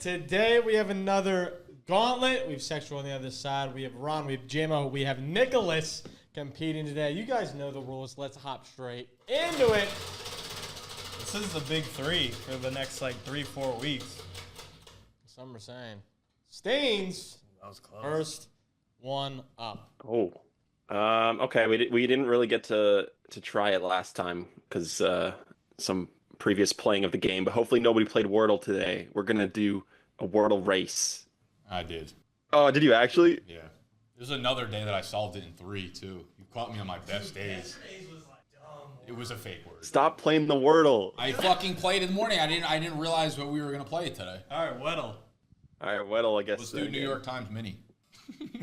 Today we have another Gauntlet. We have Sexual on the other side. We have Ron. We have JMO. We have Nicholas competing today. You guys know the rules. Let's hop straight into it. This is the big three for the next like 3-4 weeks. Some are saying. Stains. That was close. First one up. Oh. Okay, we didn't really get to try it last time because some previous playing of the game, but hopefully nobody played Wordle today. We're gonna do a Wordle race. I did. Oh, did you actually? Yeah. There's another day that I solved it in 3 too. You caught me on my best days. It was a fake word. Stop playing the Wordle. I fucking played in the morning. I didn't realize what we were gonna play today. All right, Wordle. All right, Wordle, I guess. Let's do New York Times Mini.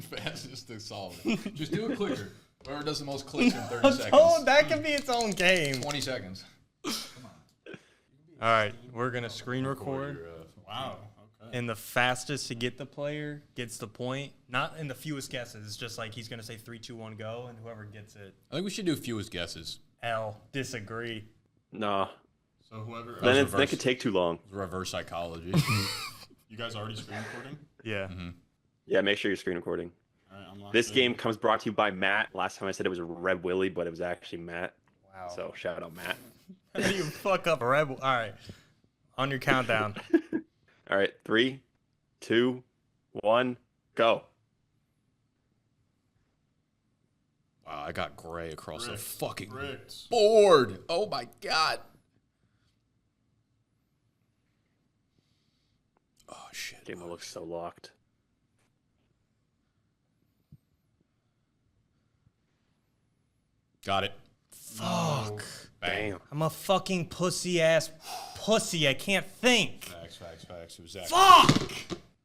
Fastest to solve it. Just do it quicker. Whoever does the most clicks in 30 seconds. Oh, that could be its own game. 20 seconds. All right, we're gonna screen record. Wow. Okay. And the fastest to get the player gets the point. Not in the fewest guesses. It's just like he's gonna say 3, 2, 1, go, and whoever gets it. I think we should do fewest guesses. Disagree. Nah. So whoever Then that could take too long. Reverse psychology. you guys already screen recording? Yeah. Mm-hmm. Yeah, make sure you're screen recording. All right, I'm locked This in. game comes brought to you by Matt. Last time I said it was Red Willie, but it was actually Matt. Wow. So shout out Matt. How do you fuck up a rebel? All right. On your countdown. All right, 3, 2, 1, go. Wow, I got gray across the Bricked. fucking Bricked. board. Oh my god. Oh shit. Game looks so locked. Got it. Fuck. Bang. Damn. I'm a fucking pussy-ass pussy. I can't think. Facts. It was Zach. Fuck!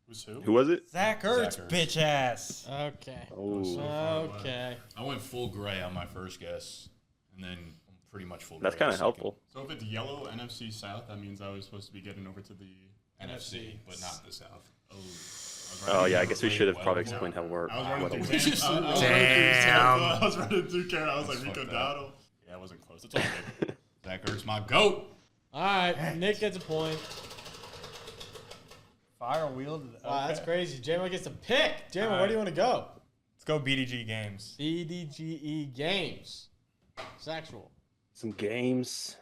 Who's who? Who was it? Zach Ertz, Zach Ertz. bitch ass. Okay. Oh, Okay. I went full gray on my first guess, and then pretty much full. that's gray kind on of the helpful. So if it's yellow NFC South, that means I was supposed to be getting over to the second. NFC, but not the South. Oh yeah, I guess we should have probably explained how we're. I was running Wordle through works. Damn. I was running through Canada. I was like, That's Rico fucked up. Dowdle. Yeah, I wasn't close. It's all good. Zach Ertz, my goat. All right. Nick gets a point. Fire wheel. Wow, that's crazy. JMO gets a pick. JMO, where do you want to go? Let's go BDG games. BDGE games. Sexual. Some games.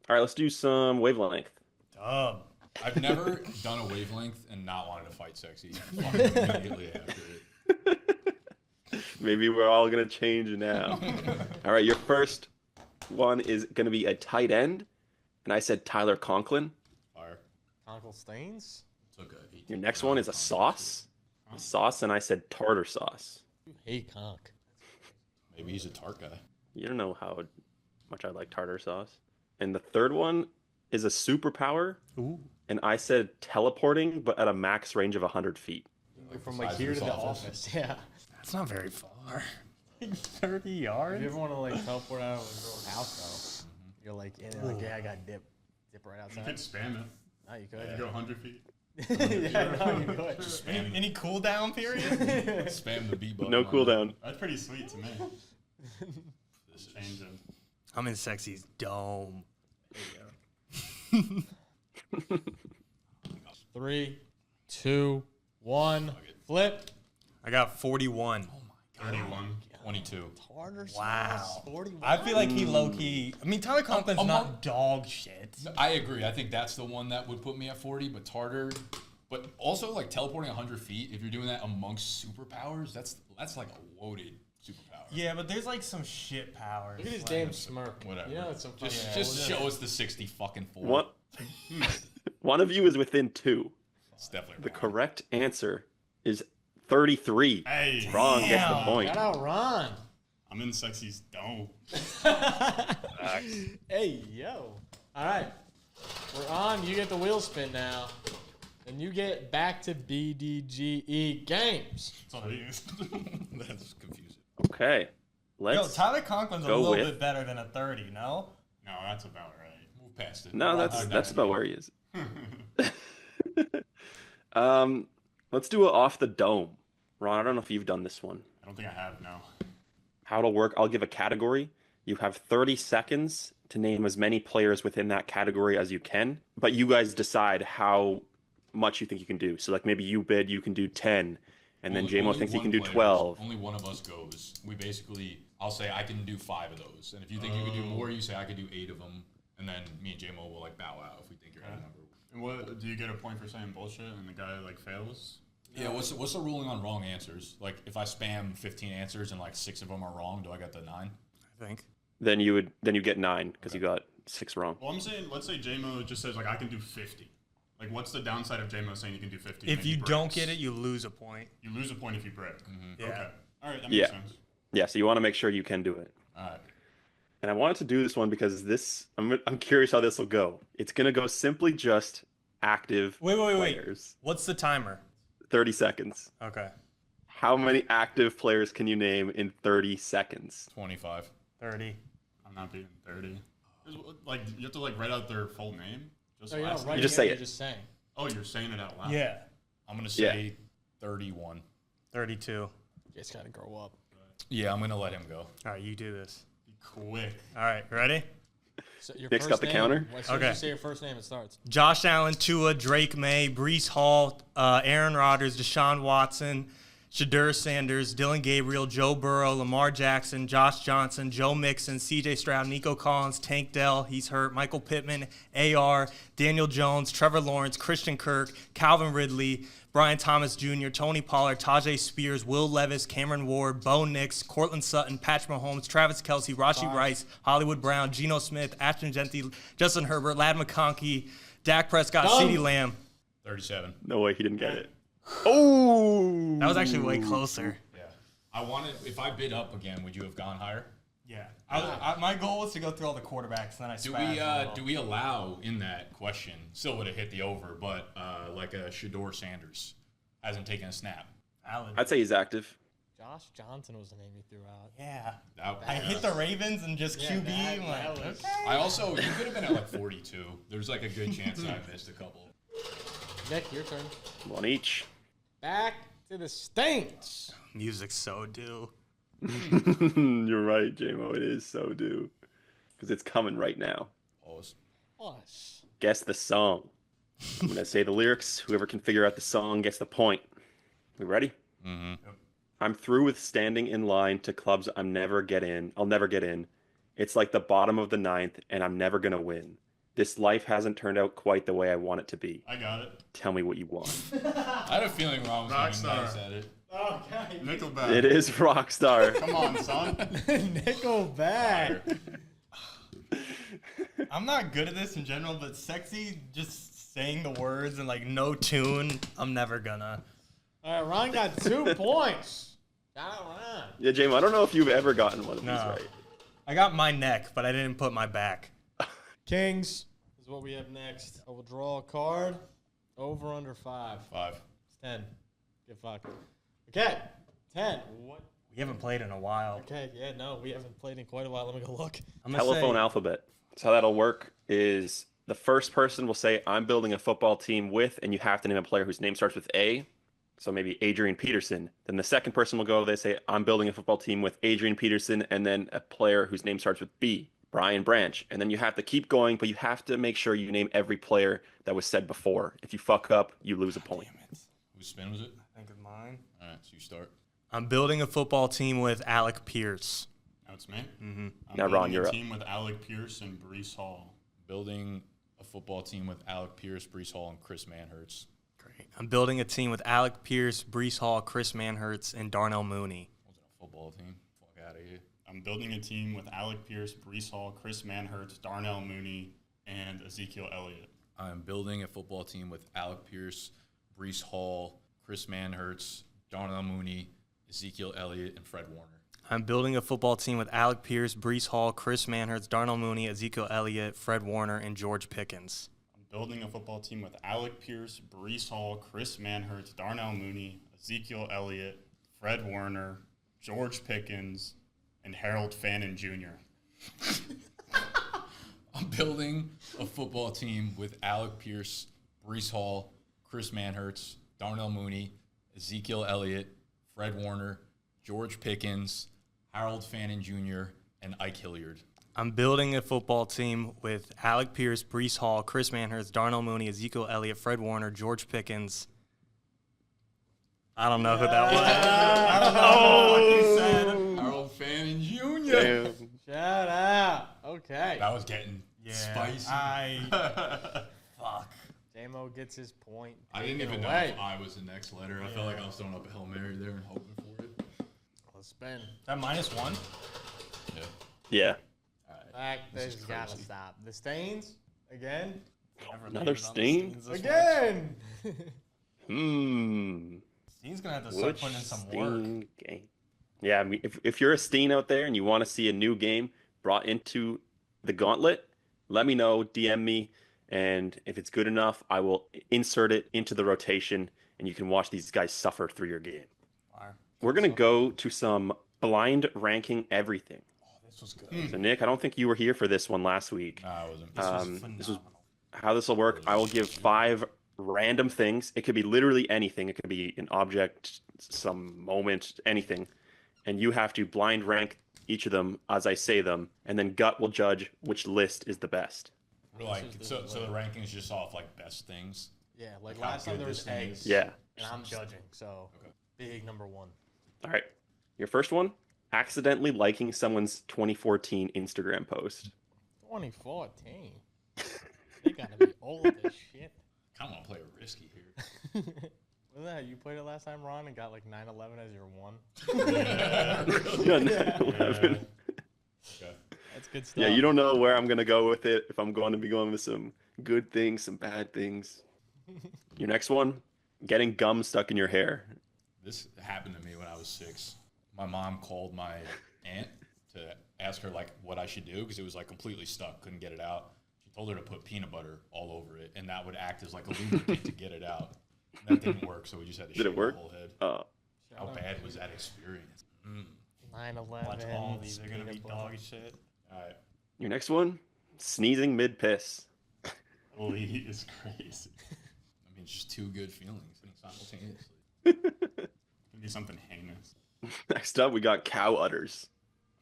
All right, let's do some Wavelength. Dub. I've never done a wavelength and not wanted to fight sexy. Fucking immediately after it. Maybe we're all gonna change now. All right, your first one is gonna be a tight end, and I said Tyler Conklin. Fire. Uncle Stains? Took a 18. Your next one is a sauce. A sauce, and I said tartar sauce. You hate conk. Maybe he's a tart guy. You don't know how much I like tartar sauce. And the third one is a superpower, Ooh. and I said teleporting, but at a max range of 100 feet. From the like size here of to his the office. Yeah. That's not very far. 30 yards? If you ever want to like teleport out of a girl's house though, you're like in it, like, yeah, I got dip right You could outside. spam it. No, you You could. go 100 feet. Yeah, no, you could. Spam, Any cooldown period? spam the B button. No on cooldown. That's pretty sweet to me. This is Changing. I'm in Sexy's dome. 3, 2, 1. Flip. I got 41. 31. 22. Tartar Wow. sauce. 41. I feel like he low-key... I mean, Tyler Conklin's among- not dog shit. I agree. I think that's the one that would put me at 40, but Tartar. But also, like, teleporting 100 feet, if you're doing that amongst superpowers, that's like a loaded superpower. Yeah, but there's like some shit powers. Look at his like- damn smirk. Whatever. You know, it's some Just show us the 60 fucking 4. One, one of you is within 2. It's definitely The wrong. correct answer is 33. Hey, Wrong gets the Damn. point. Shout out Ron. I'm in Sexy's dome. Hey, yo. All right. We're on. You get the wheel spin now. And you get back to BDGE games. That's all I use. That's confusing. Okay, Yo, let's. Tyler Conklin's a go little with- bit better than a 30, no? No, that's about right. Move past it. No, that's about where he is. Let's do it off the dome. Ron, I don't know if you've done this one. I don't think I have, no. How it'll work, I'll give a category. You have 30 seconds to name as many players within that category as you can, but you guys decide how much you think you can do. So like maybe you bid you can do 10, and then Only- JMO only thinks he one can do player- 12. Only one of us goes. We basically, I'll say I can do 5 of those, and if you think you can do more, you say I can do 8 of them, and then me and JMO will like bow out if we think you're at a number. And what do you get a point for saying bullshit and the guy like fails? Yeah, what's the ruling on wrong answers? Like if I spam 15 answers and like 6 of them are wrong, do I get the 9? I think. Then you get 9 because you got 6 wrong. Well, I'm saying, let's say JMO just says like I can do 50. Like, what's the downside of JMO saying you can do 50? If and he you don't breaks? get it, you lose a point. You lose a point if you break. Yeah. Okay. All right, that makes Yeah. sense. Yeah, so you want to make sure you can do it. All right. And I wanted to do this one because I'm curious how this will go. It's gonna go simply just active Wait. players. What's the timer? 30 seconds. Okay. How many active players can you name in 30 seconds? 25. 30. I'm not beating 30. Like, you have to like write out their full name. Just No, you're last not name? writing just say You're it. just saying. Oh, you're saying it out loud. Yeah. I'm gonna say 31. 32. You guys gotta grow up. Yeah, I'm gonna let him go. All right, you do this. Be quick. All right, ready? So your Nick's first got the name, counter? As soon Okay. as you say your first name, it starts. Josh Allen, Tua, Drake May, Brees Hall, Aaron Rodgers, Deshaun Watson, Shadur Sanders, Dylan Gabriel, Joe Burrow, Lamar Jackson, Josh Johnson, Joe Mixon, C.J. Stroud, Nico Collins, Tank Dell, he's hurt, Michael Pittman, A.R., Daniel Jones, Trevor Lawrence, Christian Kirk, Calvin Ridley, Brian Thomas Jr., Tony Pollard, Tajay Spears, Will Levis, Cameron Ward, Bo Nix, Cortland Sutton, Patrick Mahomes, Travis Kelce, Rashi Rice, Hollywood Brown, Geno Smith, Ashton Genty, Justin Herbert, Lad McConkey, Dak Prescott, Done. CeeDee Lamb. 37. No way he didn't get it. Oh! That was actually way closer. Yeah. I wanted. If I bid up again, would you have gone higher? Yeah. My goal was to go through all the quarterbacks, and then I Do we allow in that question? Still would have hit the over, but like a Shador Sanders hasn't taken a snap. Allen. I'd say he's active. Josh Johnson was the name you threw out. Yeah. That- I hit the Ravens and just Yeah, QB. that- I'm like, that was- okay. I also you could have been at like 42. There's like a good chance that I missed a couple. Nick, your turn. One each. Back to the States. Music's so due. You're right, JMO. It is so due. Because it's coming right now. Pause. Us. Guess the song. I'm going to say the lyrics. Whoever can figure out the song gets the point. We ready? Mm-hmm. I'm through with standing in line to clubs I'll never get in. It's like the bottom of the ninth, and I'm never going to win. This life hasn't turned out quite the way I want it to be. I got it. Tell me what you want. I had a feeling Ron was going to be Rockstar. nice at it. Okay. Nickelback. It is Rockstar. Come on, son. Nickelback. I'm not good at this in general, but sexy, just saying the words and like no tune, I'm never gonna. All right, Ron got 2 points. Shout out Ron. Yeah, JMO, I don't know if you've ever gotten one of these No. right. I got my neck, but I didn't put my back. Kings is what we have next. I will draw a card. Over under 5. 5. It's 10. Get fucked. Okay. 10. What? We haven't played in a while. Okay, yeah, no, we haven't played in quite a while. Let me go look. I'm gonna Telephone say, alphabet. So how that'll work is the first person will say, I'm building a football team with, and you have to name a player whose name starts with A. So maybe Adrian Peterson. Then the second person will go, they say, I'm building a football team with Adrian Peterson, and then a player whose name starts with B, Brian Branch. And then you have to keep going, but you have to make sure you name every player that was said before. If you fuck up, you lose a point. Whose spin was it? I think of mine. All right, so you start. I'm building a football team with Alec Pierce. Now it's me. Mm-hmm. I'm Now, Ron, building you're a up. team with Alec Pierce and Brees Hall. Building a football team with Alec Pierce, Brees Hall, and Chris Manhertz. Great. I'm building a team with Alec Pierce, Brees Hall, Chris Manhertz, and Darnell Mooney. Wasn't a football team. Fuck out of here. I'm building a team with Alec Pierce, Brees Hall, Chris Manhertz, Darnell Mooney, and Ezekiel Elliott. I'm building a football team with Alec Pierce, Brees Hall, Chris Manhertz, Darnell Mooney, Ezekiel Elliott, and Fred Warner. I'm building a football team with Alec Pierce, Brees Hall, Chris Manhertz, Darnell Mooney, Ezekiel Elliott, Fred Warner, and George Pickens. I'm building a football team with Alec Pierce, Brees Hall, Chris Manhertz, Darnell Mooney, Ezekiel Elliott, Fred Warner, George Pickens, and Harold Fannin Jr. I'm building a football team with Alec Pierce, Brees Hall, Chris Manhertz, Darnell Mooney, Ezekiel Elliott, Fred Warner, George Pickens, Harold Fannin Jr., and Ike Hilliard. I'm building a football team with Alec Pierce, Brees Hall, Chris Manhurst, Darnell Mooney, Ezekiel Elliott, Fred Warner, George Pickens. I don't know who that was. I don't know what you said. Harold Fanning Jr. Damn. Shout out. Okay. That was getting spicy. Fuck. J-Mo gets his point. I didn't taken even know away. if I was the next letter. I felt like I was throwing up a Hail Mary there and hoping for it. Let's spin. That -1? Yeah. Yeah. Back. This This is gotta crazy. stop. The stains again. Another stain? Again. Steen's gonna have to start Which putting in some work. Steen game? Yeah, I mean, if you're a Steen out there and you want to see a new game brought into the Gauntlet, let me know, DM me, and if it's good enough, I will insert it into the rotation, and you can watch these guys suffer through your game. Fire. We're gonna go to some blind ranking everything. This was good. So Nick, I don't think you were here for this one last week. Nah, I wasn't. This was how this will work. I will give 5 random things. It could be literally anything. It could be an object, some moment, anything. And you have to blind rank each of them as I say them, and then Gut will judge which list is the best. We're like, is so the the rankings just off like best things. Yeah, like How last time good there was this thing eggs. is. Yeah. And I'm judging, so Okay. big number 1. All right. Your first one, accidentally liking someone's 2014 Instagram post. 2014. They gotta be old as shit. Kind of want to play risky here. Wasn't that how you played it last time, Ron, and got like 9/11 as your 1? Yeah, Okay. That's good stuff. Yeah, you don't know where I'm going to go with it, if I'm going to be going with some good things, some bad things. Your next one, getting gum stuck in your hair. This happened to me when I was 6. My mom called my aunt to ask her like what I should do because it was like completely stuck, couldn't get it out. She told her to put peanut butter all over it, and that would act as like a lubricant to get it out. That didn't work, so we just had to Did it shave work? the whole head. Shout How out. bad was that experience? 9/11. Watch all these are gonna be peanut butter. dog shit. All right. Your next one, sneezing mid-piss. Lee is crazy. I mean, it's just two good feelings simultaneously. Could be something heinous. Next up, we got cow udders.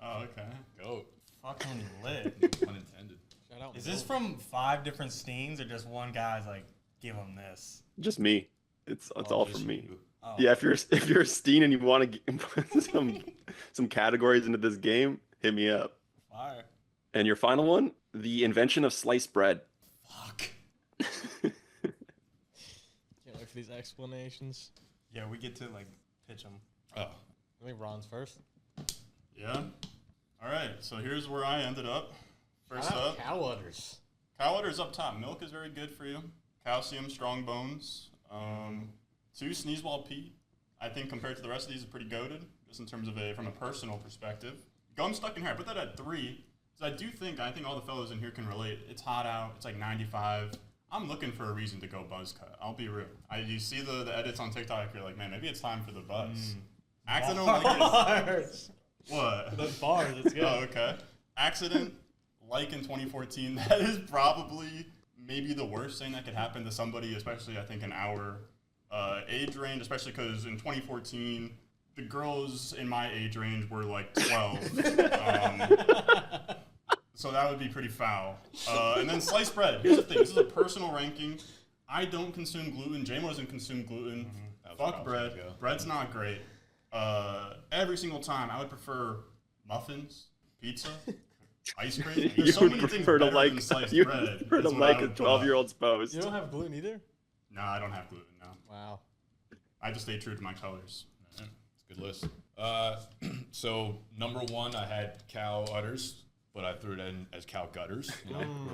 Oh, okay. Goat. Fucking lit. No pun intended. Shout out. Is this from 5 different Steens or just one guy's like, give him this? Just me. It's all Just from me. you. Oh. Yeah, if you're a Steen and you want to put some categories into this game, hit me up. Fire. And your final one, the invention of sliced bread. Fuck. Can't wait for these explanations. Yeah, we get to like pitch them. Oh. I think Ron's first. Yeah. All right. So here's where I ended up. First Shout out up, cow udders. cow udder's up top. Milk is very good for you. Calcium, strong bones. 2, sneeze while pee. I think compared to the rest of these, is pretty goated, just in terms of from a personal perspective. Gum stuck in hair. I put that at 3. Because I think all the fellows in here can relate. It's hot out. It's like 95. I'm looking for a reason to go buzz cut. I'll be real. You see the edits on TikTok, you're like, man, maybe it's time for the buzz. Accident like Bars. what? Those bars. Let's go. Oh, okay. Accident, like in 2014, that is probably maybe the worst thing that could happen to somebody, especially I think in our age range, especially because in 2014, the girls in my age range were like 12. So that would be pretty foul. And then sliced bread. Here's the thing. This is a personal ranking. I don't consume gluten. J-Mo doesn't consume gluten. That's where I Fuck was bread. gonna go. Bread's not great. Every single time, I would prefer muffins, pizza, ice cream. You There's so would many things prefer to better like than sliced you bread. would prefer to is what I like a would put. 12-year-old's post. You don't have gluten either? No, I don't have gluten. No, Wow. I just stay true to my colors. It's a good list. So number 1, I had cow udders, but I threw it in as cow gutters. You know, some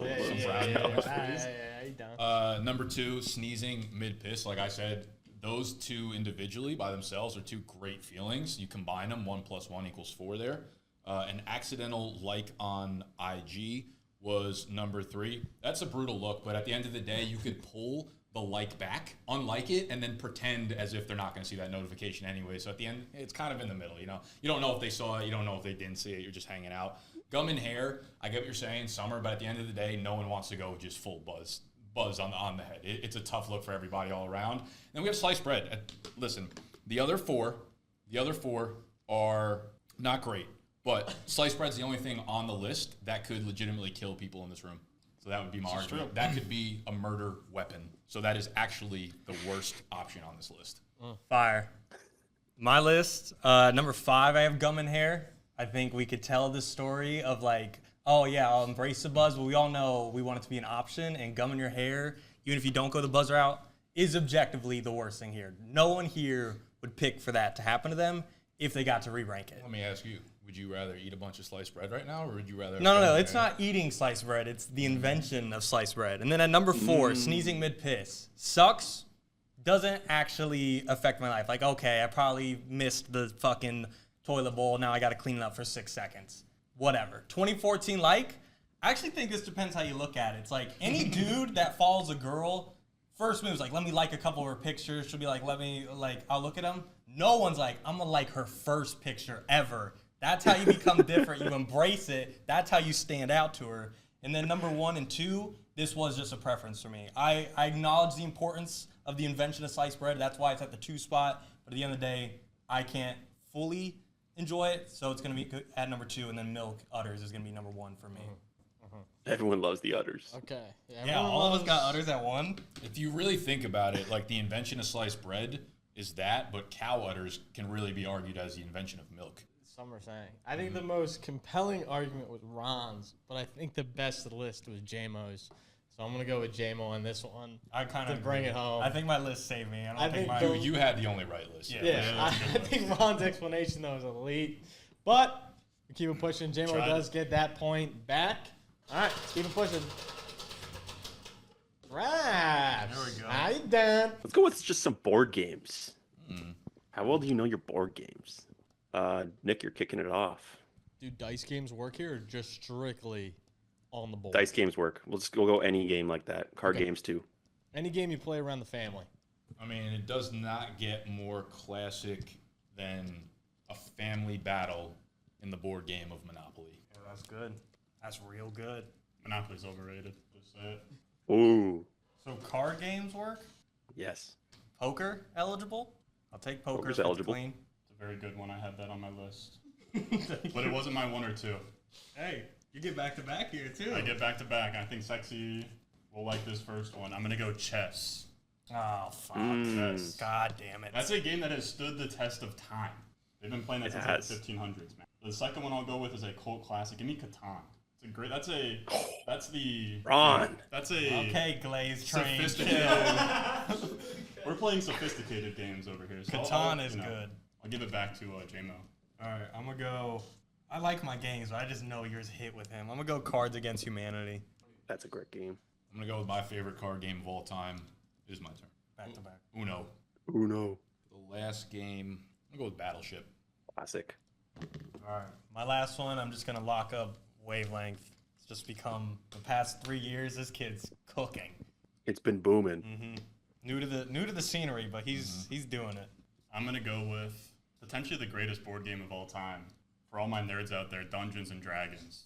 brown notes for these. Yeah, you down. Number 2, sneezing mid-piss. Like I said, those two individually by themselves are 2 great feelings. You combine them, 1 + 1 = 4 there. An accidental like on IG was number 3. That's a brutal look, but at the end of the day, you could pull the like back, unlike it, and then pretend as if they're not going to see that notification anyway. So at the end, it's kind of in the middle, you know? You don't know if they saw it. You don't know if they didn't see it. You're just hanging out. Gum and hair, I get what you're saying, summer, but at the end of the day, no one wants to go just full buzz on the head. It's a tough look for everybody all around. Then we have sliced bread. Listen, the other four are not great. But sliced bread's the only thing on the list that could legitimately kill people in this room. So that would be my argument. That could be a murder weapon. So that is actually the worst option on this list. Fire. My list, number 5, I have gum and hair. I think we could tell the story of like, oh yeah, I'll embrace the buzz, but we all know we want it to be an option, and gum in your hair, even if you don't go the buzz route, is objectively the worst thing here. No one here would pick for that to happen to them if they got to re-rank it. Let me ask you, would you rather eat a bunch of sliced bread right now, or would you rather... No, it's not eating sliced bread. It's the invention of sliced bread. And then at number 4, sneezing mid-piss. Sucks, doesn't actually affect my life. Like, okay, I probably missed the fucking toilet bowl. Now I got to clean it up for 6 seconds. Whatever. 2014 like, I actually think this depends how you look at it. It's like any dude that follows a girl, first move is like, let me like a couple of her pictures. She'll be like, I'll look at them. No one's like, I'm going to like her first picture ever. That's how you become different. You embrace it. That's how you stand out to her. And then number 1 and 2, this was just a preference for me. I acknowledge the importance of the invention of sliced bread. That's why it's at the 2 spot. But at the end of the day, I can't fully enjoy it. So it's going to be at number 2. And then milk udders is going to be number 1 for me. Everyone loves the udders. Okay. Yeah, all of us got udders at 1. If you really think about it, like the invention of sliced bread is that, but cow udders can really be argued as the invention of milk. Some are saying. I think the most compelling argument was Ron's, but I think the best of the list was JMO's. So I'm going to go with JMO on this one. I kind of bring it home. I think my list saved me. I don't think think mine. You had the only right list. Yeah, I think Ron's explanation, though, is elite. But we keep it pushing. JMO does get that point back. All right, let's keep it pushing. Raps. There we go. How you done? Let's go with just some board games. How well do you know your board games? Nick, you're kicking it off. Do dice games work here or just strictly on the board? Dice games work. We'll go any game like that. Card games too. Any game you play around the family. I mean, it does not get more classic than a family battle in the board game of Monopoly. Yeah, that's good. That's real good. Monopoly's overrated. Just say it. Ooh. So card games work? Yes. Poker eligible? I'll take poker. Poker's if it's eligible. clean. It's a very good one. I had that on my list. But it wasn't my 1 or 2. Hey, you get back to back here too. I get back to back. I think Sexy will like this first one. I'm going to go chess. Oh fuck! Chess. God damn it! That's a game that has stood the test of time. They've been playing that since like the 1500s, man. The second one I'll go with is a cult classic. Give me Catan. It's a great. That's the Ron. That's a Okay, Glaze Train. sophisticated. We're playing sophisticated games over here. So Catan is good. I'll give it back to JMO. All right, I'm gonna go. I like my games, but I just know yours hit with him. I'm gonna go Cards Against Humanity. That's a great game. I'm going to go with my favorite card game of all time. It is my turn. Back to back. Uno. Uno. The last game, I'm going to go with Battleship. Classic. All right, my last one. I'm just gonna lock up Wavelength. It's just become the past 3 years. This kid's cooking. It's been booming. New to the scenery, but he's doing it. I'm gonna go with potentially the greatest board game of all time. For all my nerds out there, Dungeons and Dragons.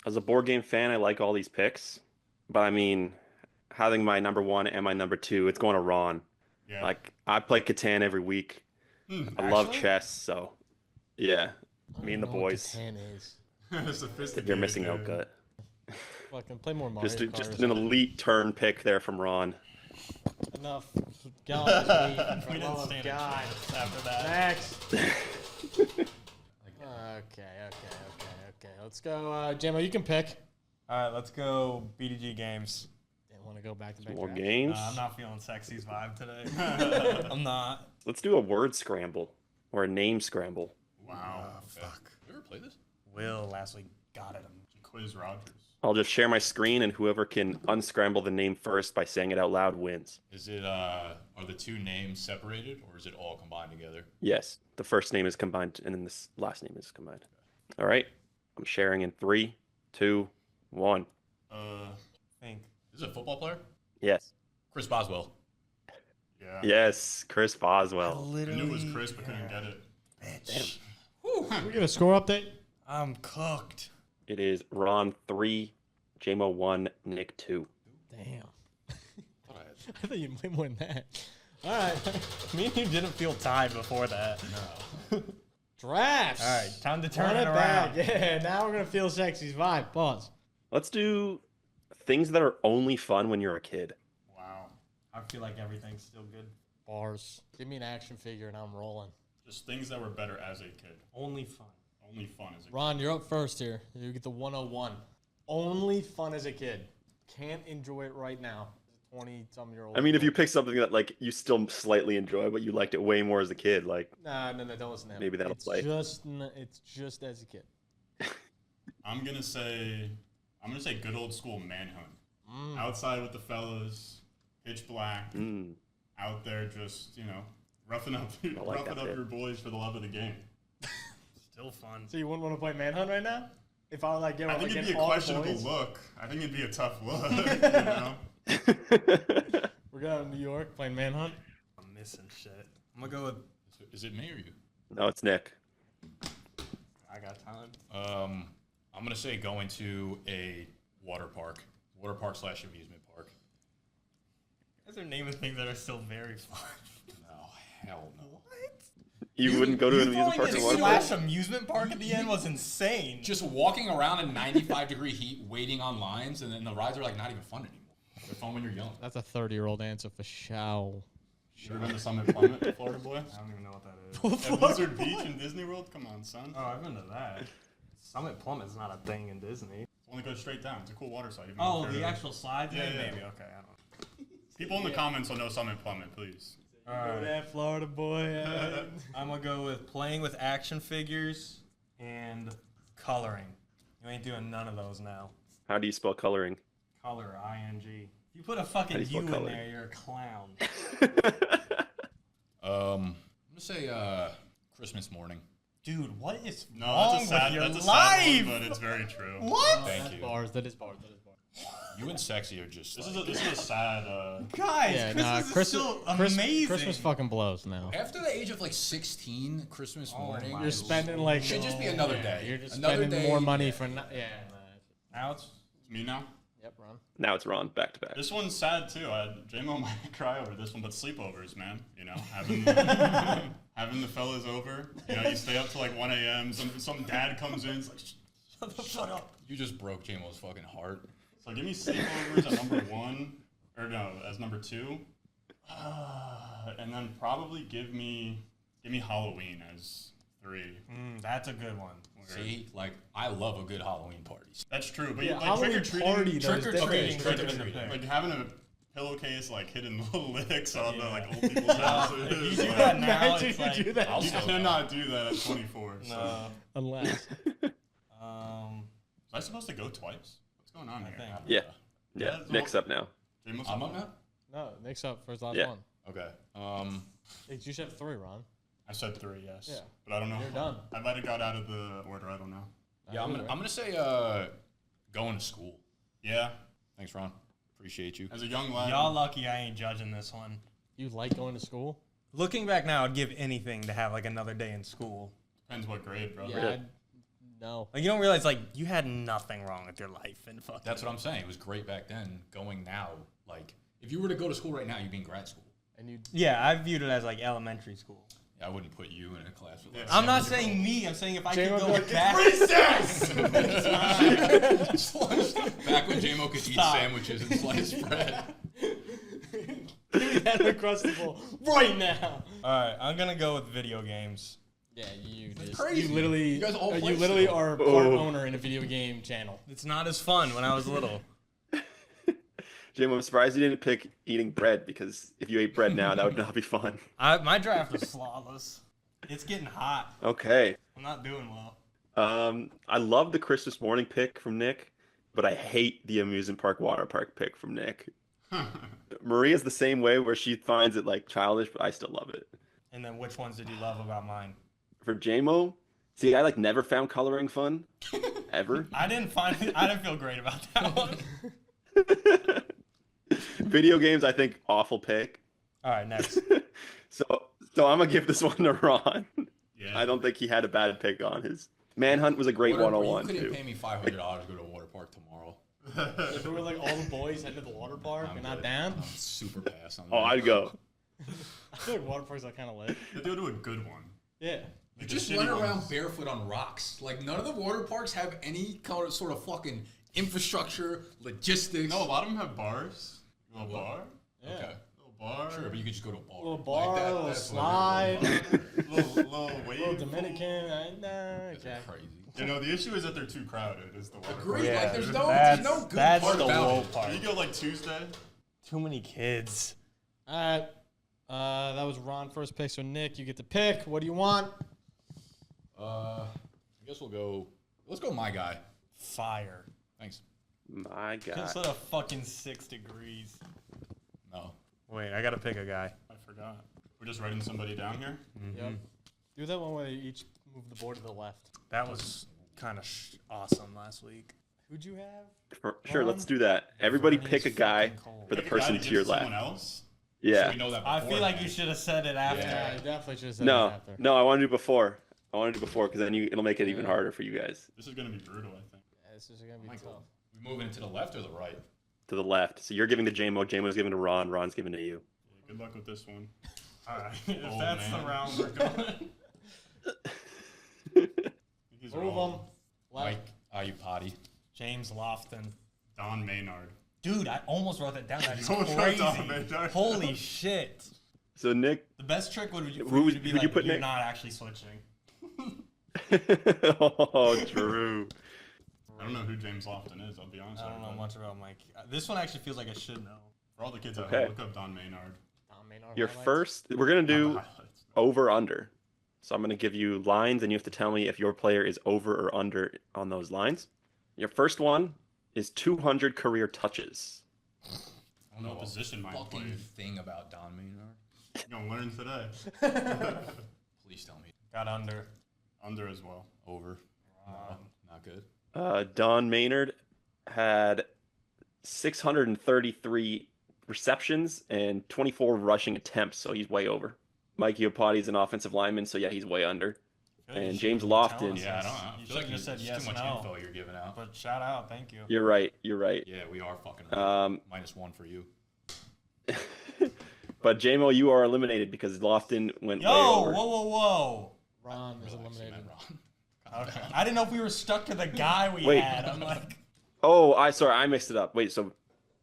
As a board game fan, I like all these picks. But I mean, having my number 1 and my number 2, it's going to Ron. Yeah. Like, I play Catan every week. I love chess, so yeah. Me and the boys. Sophisticated. You're missing out, dude. Gut. Fucking play more Mario Kart. Just an elite turn pick there from Ron. Enough. God, We didn't stand a God. chance after that. Next. Okay. Let's go. JMO, you can pick. All right, let's go BDG games. Didn't want to go back to back. More drafts. games. I'm not feeling Sexy's vibe today. I'm not. Let's do a word scramble or a name scramble. Wow. Fuck. You ever play this? Will last week got at him. Quiz Rogers. I'll just share my screen, and whoever can unscramble the name first by saying it out loud wins. Is it, are the two names separated, or is it all combined together? Yes, the first name is combined, and then the last name is combined. All right, I'm sharing in 3, 2, 1. Think. Is it a football player? Yes. Chris Boswell. Yeah. Yes, Chris Boswell. I knew it was Chris, but couldn't get it. Bitch. Can we get a score update? I'm cooked. It is Ron 3, JMO 1, Nick 2. Damn. I thought you played more than that. All right. Me and you didn't feel tied before that. No. Drafts. All right, time to turn Run it around. back. Yeah, now we're gonna feel sexy's vibe. Pause. Let's do things that are only fun when you're a kid. Wow. I feel like everything's still good. Bars. Give me an action figure and I'm rolling. Just things that were better as a kid. Only fun. Only fun as a kid. Ron, you're up first here. You get the 101. Only fun as a kid. Can't enjoy it right now. 20-some-year-old. I mean, if you pick something that like you still slightly enjoy, but you liked it way more as a kid, like No, don't listen to him. Maybe that'll it's play. It's just as a kid. I'm gonna say good old school Manhunt. Outside with the fellas, pitch black, out there just, roughing up like that bit. your boys for the love of the game. Still fun. So you wouldn't want to play Manhunt right now? If I were like, I think it'd be a all the questionable boys? look. I think it'd be a tough look, We're going to New York playing Manhunt. I'm missing shit. I'm gonna go with. Is it me or you? No, it's Nick. I got time. I'm gonna say going to a water park / amusement park. You guys are naming things that are still very fun. No, hell no. What? You wouldn't go to an amusement park or water park? slash amusement park at the end was insane. Just walking around in 95-degree heat, waiting on lines, and then the rides are like not even fun anymore. They're fun when you're young. That's a 30-year-old answer for sure. You ever been to Summit Plummet, Florida boy? I don't even know what that is. At Blizzard Beach in Disney World? Come on, son. Oh, I've been to that. Summit Plummet's not a thing in Disney. It only goes straight down. It's a cool water slide. You've Oh, never the heard of it. actual slides? Yeah, yeah. Maybe. Okay, I don't know. People in the comments will know Summit Plummet, please. Go that Florida boy. I'm gonna go with playing with action figures and coloring. You ain't doing none of those now. How do you spell coloring? Color, I-N-G. If you put a fucking How do you U spell in coloring? there, you're a clown. I'm gonna say Christmas morning. Dude, what is No, wrong that's a sad, with your that's a life? sad one, but it's very true. What? Thank you. Bars. That is bars. You and sexy are just. This like- is a sad. Guys, Yeah, Christmas nah, is still amazing. Christmas fucking blows now. After the age of like 16, Christmas morning. my You're spending like should just be another day. You're just Another spending day, more money yeah. for yeah. Now it's It's me now. Yep, Ron. Now it's Ron, back to back. This one's sad too. J-Mo might cry over this one, but sleepovers, man. Having the fellas over. You stay up till like 1 a.m. Some dad comes in. It's like, shut up. You just broke J-Mo's fucking heart. So give me sleepovers at number 1, or no, as number 2, and then probably give me Halloween as 3. that's a good one. See, like I love a good Halloween party. That's true, but Yeah, like Halloween trick or party treating, though is different. Okay, Trick-or-treating. like having a pillowcase like hidden little licks on the like old people's houses. If you do like, that now, Imagine it's you like, do that. I'll you still cannot do that at 24. So. no. Unless. Am I supposed to go twice? What's going on here? think. Yeah. Yeah, Yeah. Nick's up now. J-Mo's I'm up now. No, Nick's up for his last Yeah. one. Okay. Hey, you should have 3, Ron. I said 3, yes. Yeah. But I don't know. You're done. I might have got out of the order. I don't know. Yeah, I'm gonna say going to school. Yeah. Thanks, Ron. Appreciate you. As a young lad. Y'all lucky I ain't judging this one. You like going to school? Looking back now, I'd give anything to have like another day in school. Depends what grade, bro. Yeah. No. Like you don't realize like you had nothing wrong with your life and fucking. That's what I'm saying. It was great back then. Going now, like if you were to go to school right now, you'd be in grad school. And you. Yeah, I viewed it as like elementary school. Yeah, I wouldn't put you in a class with. Like, I'm not 70 saying me. I'm saying if I J-Mo could go goes, back. Back when J-Mo could eat Stop. sandwiches and sliced bread. Give me that Uncrustable right now. All right, I'm gonna go with video games. Yeah, you just. crazy. You literally. You guys all play you literally still. are part owner in a video game channel. It's not as fun when I was little. Jim, I'm surprised you didn't pick eating bread because if you ate bread now, that would not be fun. My draft was flawless. It's getting hot. Okay. I'm not doing well. I love the Christmas morning pick from Nick, but I hate the amusement park water park pick from Nick. Maria's the same way where she finds it like childish, but I still love it. And then which ones did you love about mine? For JMO, see, I like never found coloring fun, ever. I didn't feel great about that one. Video games, I think, awful pick. All right, next. So I'm gonna give this one to Ron. Yeah. I don't think he had a bad pick on his. Manhunt was a great Whatever, 101 you couldn't too. pay me $500 to go to a water park tomorrow. If we were like all the boys heading to the water park I'm and not good. down, I'm super pass on that. Oh, I'd go. I feel like water parks are kind of lit. They do a good one. Yeah. Like, Just the shitty went around ones. barefoot on rocks. Like, none of the water parks have any sort of fucking infrastructure, logistics. No, a lot of them have bars. A little bar. Yeah. Okay. Little bar. Sure, but you could just go to a bar. Little bar, Like that, little that's slide, little wave. little Dominican. Nah, okay. crazy. You know, the issue is that they're too crowded. Is the water Agreed. Yeah, Like, there's no good that's part the about low it. part. Can you go like Tuesday? Too many kids. All right. That was Ron first pick. So Nick, you get to pick. What do you want? I guess we'll go. Let's go my guy. Fire. Thanks. My God. Instead of fucking 6 degrees. No. Wait, I gotta pick a guy. I forgot. We're just writing somebody down here. Yep. Do that one where you each move the board to the left. That was kind of awesome last week. Who'd you have? Sure, Ron? let's do that. Everybody Bernie's pick a guy fucking cold. for the Pick a guy person to to give your someone left. else. Yeah. We know that I feel like you beforehand. should have said it after. Yeah, I definitely should have said No, that after. no, I want to do before. I want to do before because then it'll make it even harder for you guys. This is gonna be brutal, I think. Yeah, this is gonna be Michael. tough. We moving to the left or the right? To the left. So you're giving to JMO. JMO's giving to Ron. Ron's giving to you. Yeah, good luck with this one. All right. If that's the round we're going. These Move are all them. Left. Mike, are you potty? James Lofton. Don Maynard. Dude, I almost wrote that down. That is You almost wrote Don crazy. Maynard. Holy shit. So Nick, The best trick would be Who for you would- to be who'd you like, put you're Nick? not actually switching. oh, true. I don't know who James Lofton is. I'll be honest. I don't with know you. much about Mike. This one actually feels like I should know. For all the kids at Okay. home, look up Don Maynard. Tom Maynard Your highlights. first, we're gonna Not the do highlights. over under. So I'm gonna give you lines, and you have to tell me if your player is over or under on those lines. Your first one is 200 career touches. I don't know what position mine Fucking played. thing about Don Maynard. You're gonna learn today. Please tell me. Got under. Under as well. Over. No, not good. Don Maynard had 633 receptions and 24 rushing attempts, so he's way over. Mike Iupati's an offensive lineman, so yeah, he's way under. I feel like you And should've James been telling Lofton. us Yeah, I this. don't know. You I feel should like have just said it's yes too much no. info you're giving out. But shout out, thank you. You're right. You're right. Yeah, we are fucking -1 for you. But JMO, you are eliminated because Lofton went way Yo, over. whoa. Ron is Relax, you eliminated. meant Ron. Okay. I didn't know if we were stuck to the guy we Wait. had. I'm like, Oh, I mixed it up. Wait, so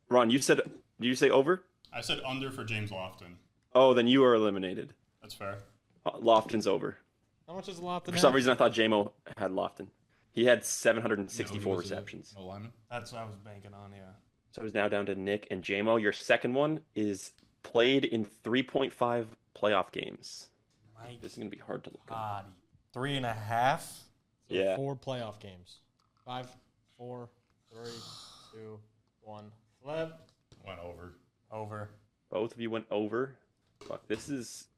Ron, did you say over? I said under for James Lofton. Oh, then you are eliminated. That's fair. Lofton's over. How much is a lot to For some reason, I thought JMO had Lofton. He had 764 You know, he was a- receptions. No lineman. that's what I was banking on, yeah. So it's now down to Nick and JMO. Your second one is played in 3.5 playoff games. Mike This is going to be hard to look up. Body. 3.5. Yeah. 4 playoff games. 5, 4, 3, 2, 1. Flip. Went over. Over. Both of you went over. Fuck, this is...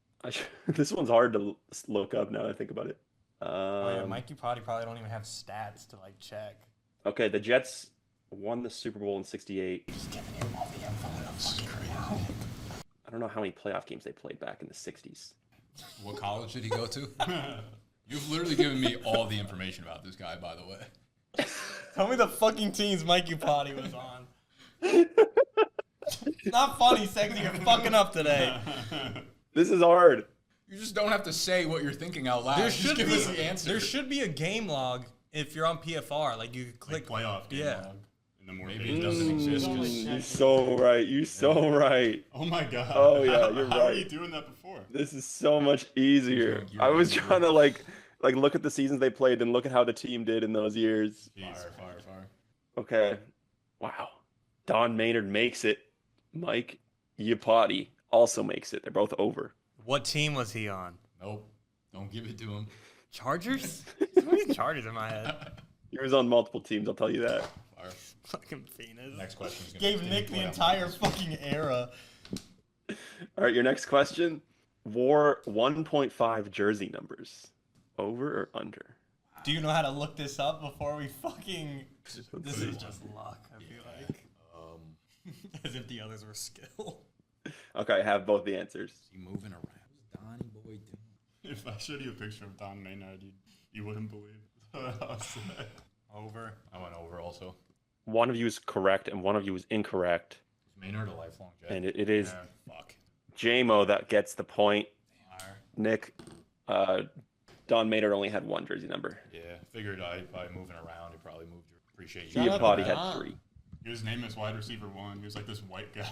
this one's hard to look up now that I think about it. Oh yeah, Mikey Potty probably don't even have stats to like check. Okay, the Jets won the Super Bowl in '68. Just giving him all the info. That's crazy. I don't know how many playoff games they played back in the '60s. What college did he go to? You've literally given me all the information about this guy, by the way. Tell me the fucking teams Mikey Potty was on. It's not funny, Sexy. You're fucking up today. This is hard. You just don't have to say what you're thinking out loud. There Just should give be us the answer. there should be a game log if you're on PFR. Like you could Like click. playoff game Yeah. log. And then more Maybe pages. it doesn't exist. Don't 'cause- like You're so right. You're so right. Oh my god. Oh, yeah, you're How are right. you doing that before? This is so much easier. You're I was right. trying to like look at the seasons they played and look at how the team did in those years. Jeez. Fire. Okay. Wow. Don Maynard makes it. Mike Iupati also makes it. They're both over. What team was he on? Nope. Don't give it to him. Chargers? So many Chargers in my head. He was on multiple teams, I'll tell you that. Fire. Fucking penis. Next question is gonna Gave be Nick the playoff entire numbers. fucking era. All right, your next question. Wore 1.5 jersey numbers. Over or under? Do you know how to look this up before we fucking? This is Good just one. luck. I feel like, as if the others were skill. Okay, I have both the answers. Is he moving around? What's Donnie boy doing? If I showed you a picture of Don Maynard, you wouldn't believe it. Over. I went over also. One of you is correct and one of you is incorrect. Is Maynard a lifelong Jet? And it is Fuck. JMO that gets the point. Fire. Nick, Don Maynard only had 1 jersey number. Yeah, figured by moving around, he probably moved your appreciate Shout you. out Iapati to had Don. 3. He was named as wide receiver 1. He was like this white guy.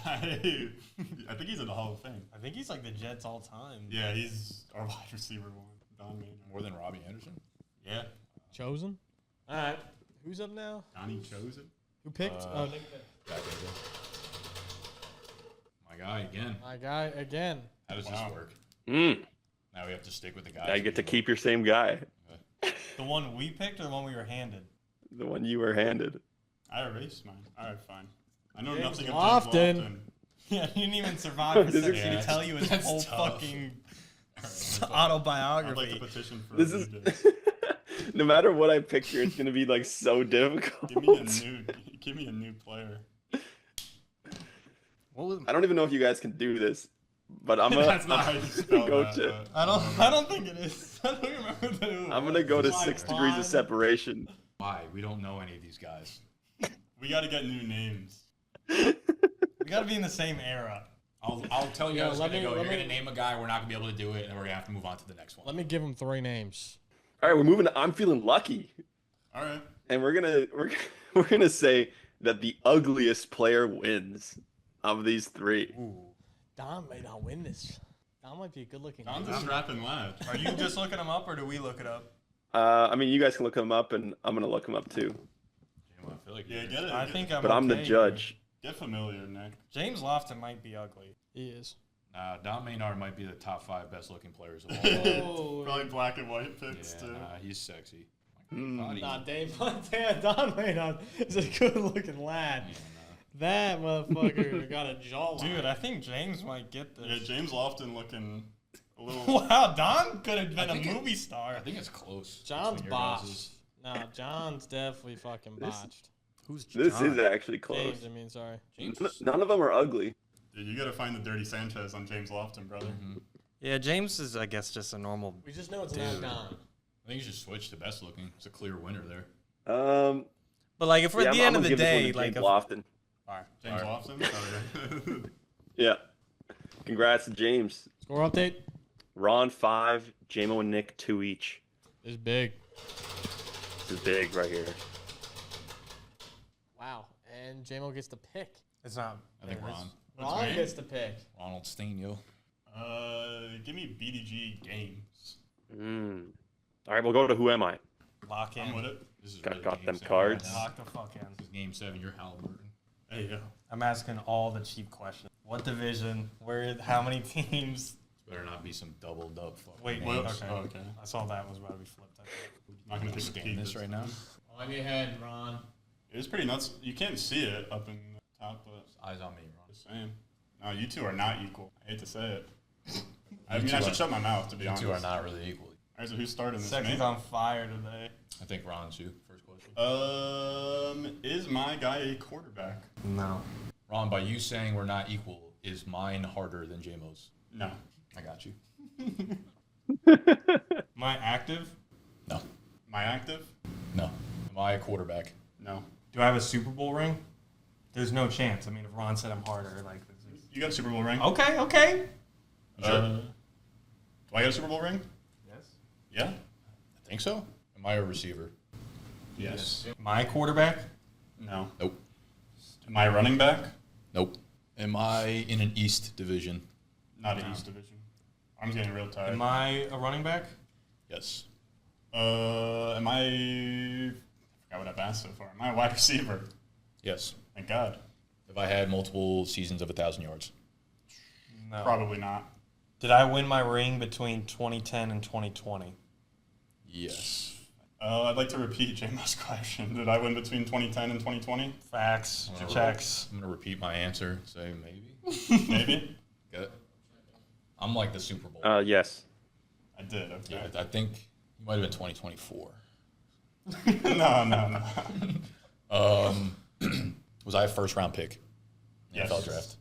I think he's in the Hall of Fame. I think he's like the Jets all time. Yeah, he's our wide receiver 1. Don Maynard. More than Robbie Anderson? Yeah. Chosen. All right. Who's up now? Donnie Chosen. Who picked? Nick picked. Back in. My guy again. My guy again. How does this work? Mm. Now we have to stick with the guys. I get to keep your same guy. The one we picked or the one we were handed? The one you were handed. I erased mine. All right, fine. I know James nothing of Lofton. James Lofton. Yeah, he didn't even survive for This is- section to tell you his that's whole tough. fucking I'd like to autobiography. petition for This a is new day. no matter what I picture, it's gonna be like so difficult. Give me a new player. What was, I don't even know if you guys can do this, but I'm That's gonna not how you spell go that. to. I don't think it is. I don't remember the. I'm gonna go to Like 6 degrees fine. of separation. Why? We don't know any of these guys. We got to get new names. We got to be in the same era. I'll tell you Yeah, how it's let going to me- go. let You're me- going to name a guy. We're not going to be able to do it, and then we're going to have to move on to the next one. Let me give him 3 names. All right, we're moving. I'm feeling lucky, All right. and we're gonna say that the ugliest player wins of these 3. Ooh. Don may not win this. Don might be a good-looking. Don's dude. a strapping lad. Are you just looking them up or do we look it up? I mean, you guys can look him up, and I'm gonna look him up too. I feel like Yeah, get it. I think I'm. But I'm the okay judge. Get familiar, Nick. here. James Lofton might be ugly. He is. Don Maynard might be the top 5 best-looking players of all time. Oh. Probably black and white picks Yeah, too. he's sexy. Mm. Nah, Dave. Damn, Don may not is a good-looking lad. That motherfucker got a jawline. Dude, I think James might get this. Yeah, James Lofton looking a little. Wow, Don could have been I a think movie star. I think it's close. John's between your botched. guys's. No, John's definitely fucking This- botched. Who's This is actually close. James, I mean, sorry. None of them are ugly. Dude, you gotta find the dirty Sanchez on James Lofton, brother. Yeah, James is, I guess, just a normal. We just know it's not Dude. Don. I think you should switch to best-looking. It's a clear winner there. But like, if we're Yeah, at the I'm end of gonna the give this one day, to like, James Lofton. James Lofton. Oh, Yeah. Congrats to James. Score update Ron 5, JMO and Nick 2 each. is big. This is big right here. Wow. And JMO gets to pick. it's not. I think there it is. Ron. What's Ron name? gets to pick. Ronald Stainio. Give me BDGE games. All right, we'll go to Who Am I? Lock in. I'm with it. This is Got really them game 7 cards. right now. Lock the fuck in. This is game 7. You're Halliburton. There you go. I'm asking all the cheap questions. What division? Where? How many teams? Better not be some double dub. fucking Wait, names. Whoops. okay. Oh, okay. I saw that was about to be flipped. Not gonna I'm take a scan peek this right now. On your head, Ron. It was pretty nuts. You can't see it up in the top, but Eyes on me, Ron. just saying. No, you two are not equal. I hate to say it. I You mean, two I should are- shut my mouth, to be You honest. two are not really equal. All right, so who's starting this? Section's Me? on fire today. I think Ron's you. First question. Is my guy a quarterback? No. Ron, by you saying we're not equal, is mine harder than JMO's? No. I got you. Am I active? No. Am I active? No. Am I a quarterback? No. Do I have a Super Bowl ring? There's no chance. I mean, if Ron said I'm harder, like. This is... You got a Super Bowl ring? Okay. Okay. Do I get a Super Bowl ring? Yes. Yeah. I think so. Am I a receiver? Yes. My quarterback? No. Nope. Am I a running back? Nope. Am I in an East division? Not an East Division. I'm getting real tired. Am I a running back? Yes. Am I? I forgot what I've asked so far. Am I a wide receiver? Yes. Thank God. Have I had multiple seasons of 1,000 yards? No. Probably not. Did I win my ring between 2010 and 2020? Yes. I'd like to repeat James' question. Did I win between 2010 and 2020? Facts. I'm gonna Checks. I'm going to repeat my answer. Say maybe. Maybe. Get it? I'm like the Super Bowl. Yes. I did. Okay. Yeah, I think you might have been 2024. No. Was I a first round pick? Yes. NFL draft.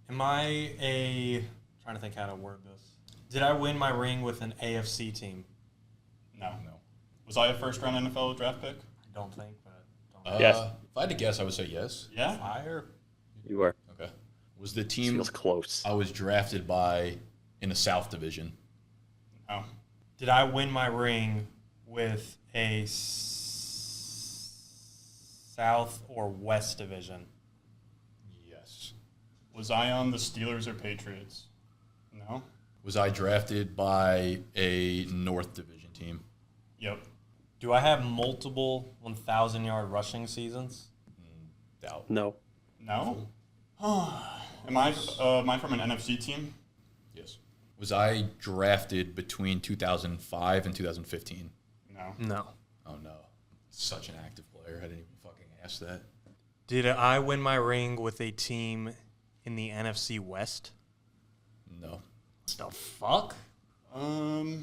Am I a... trying to think how to word this. Did I win my ring with an AFC team? No. No. Was I a first round NFL draft pick? I don't think, but... Don't Yes. If I had to guess, I would say yes. Yeah. Fire? You are. Okay. Was the team Feels close. I was drafted by in the South Division? No. Did I win my ring with a South or West division? Yes. Was I on the Steelers or Patriots? No. Was I drafted by a North Division team? Yep. Do I have multiple 1,000-yard rushing seasons? Doubt. No. No. Am I from an NFC team? Yes. Was I drafted between 2005 and 2015? No. No. Oh no. Such an active player. I didn't even fucking ask that. Did I win my ring with a team in the NFC West? No. The fuck? So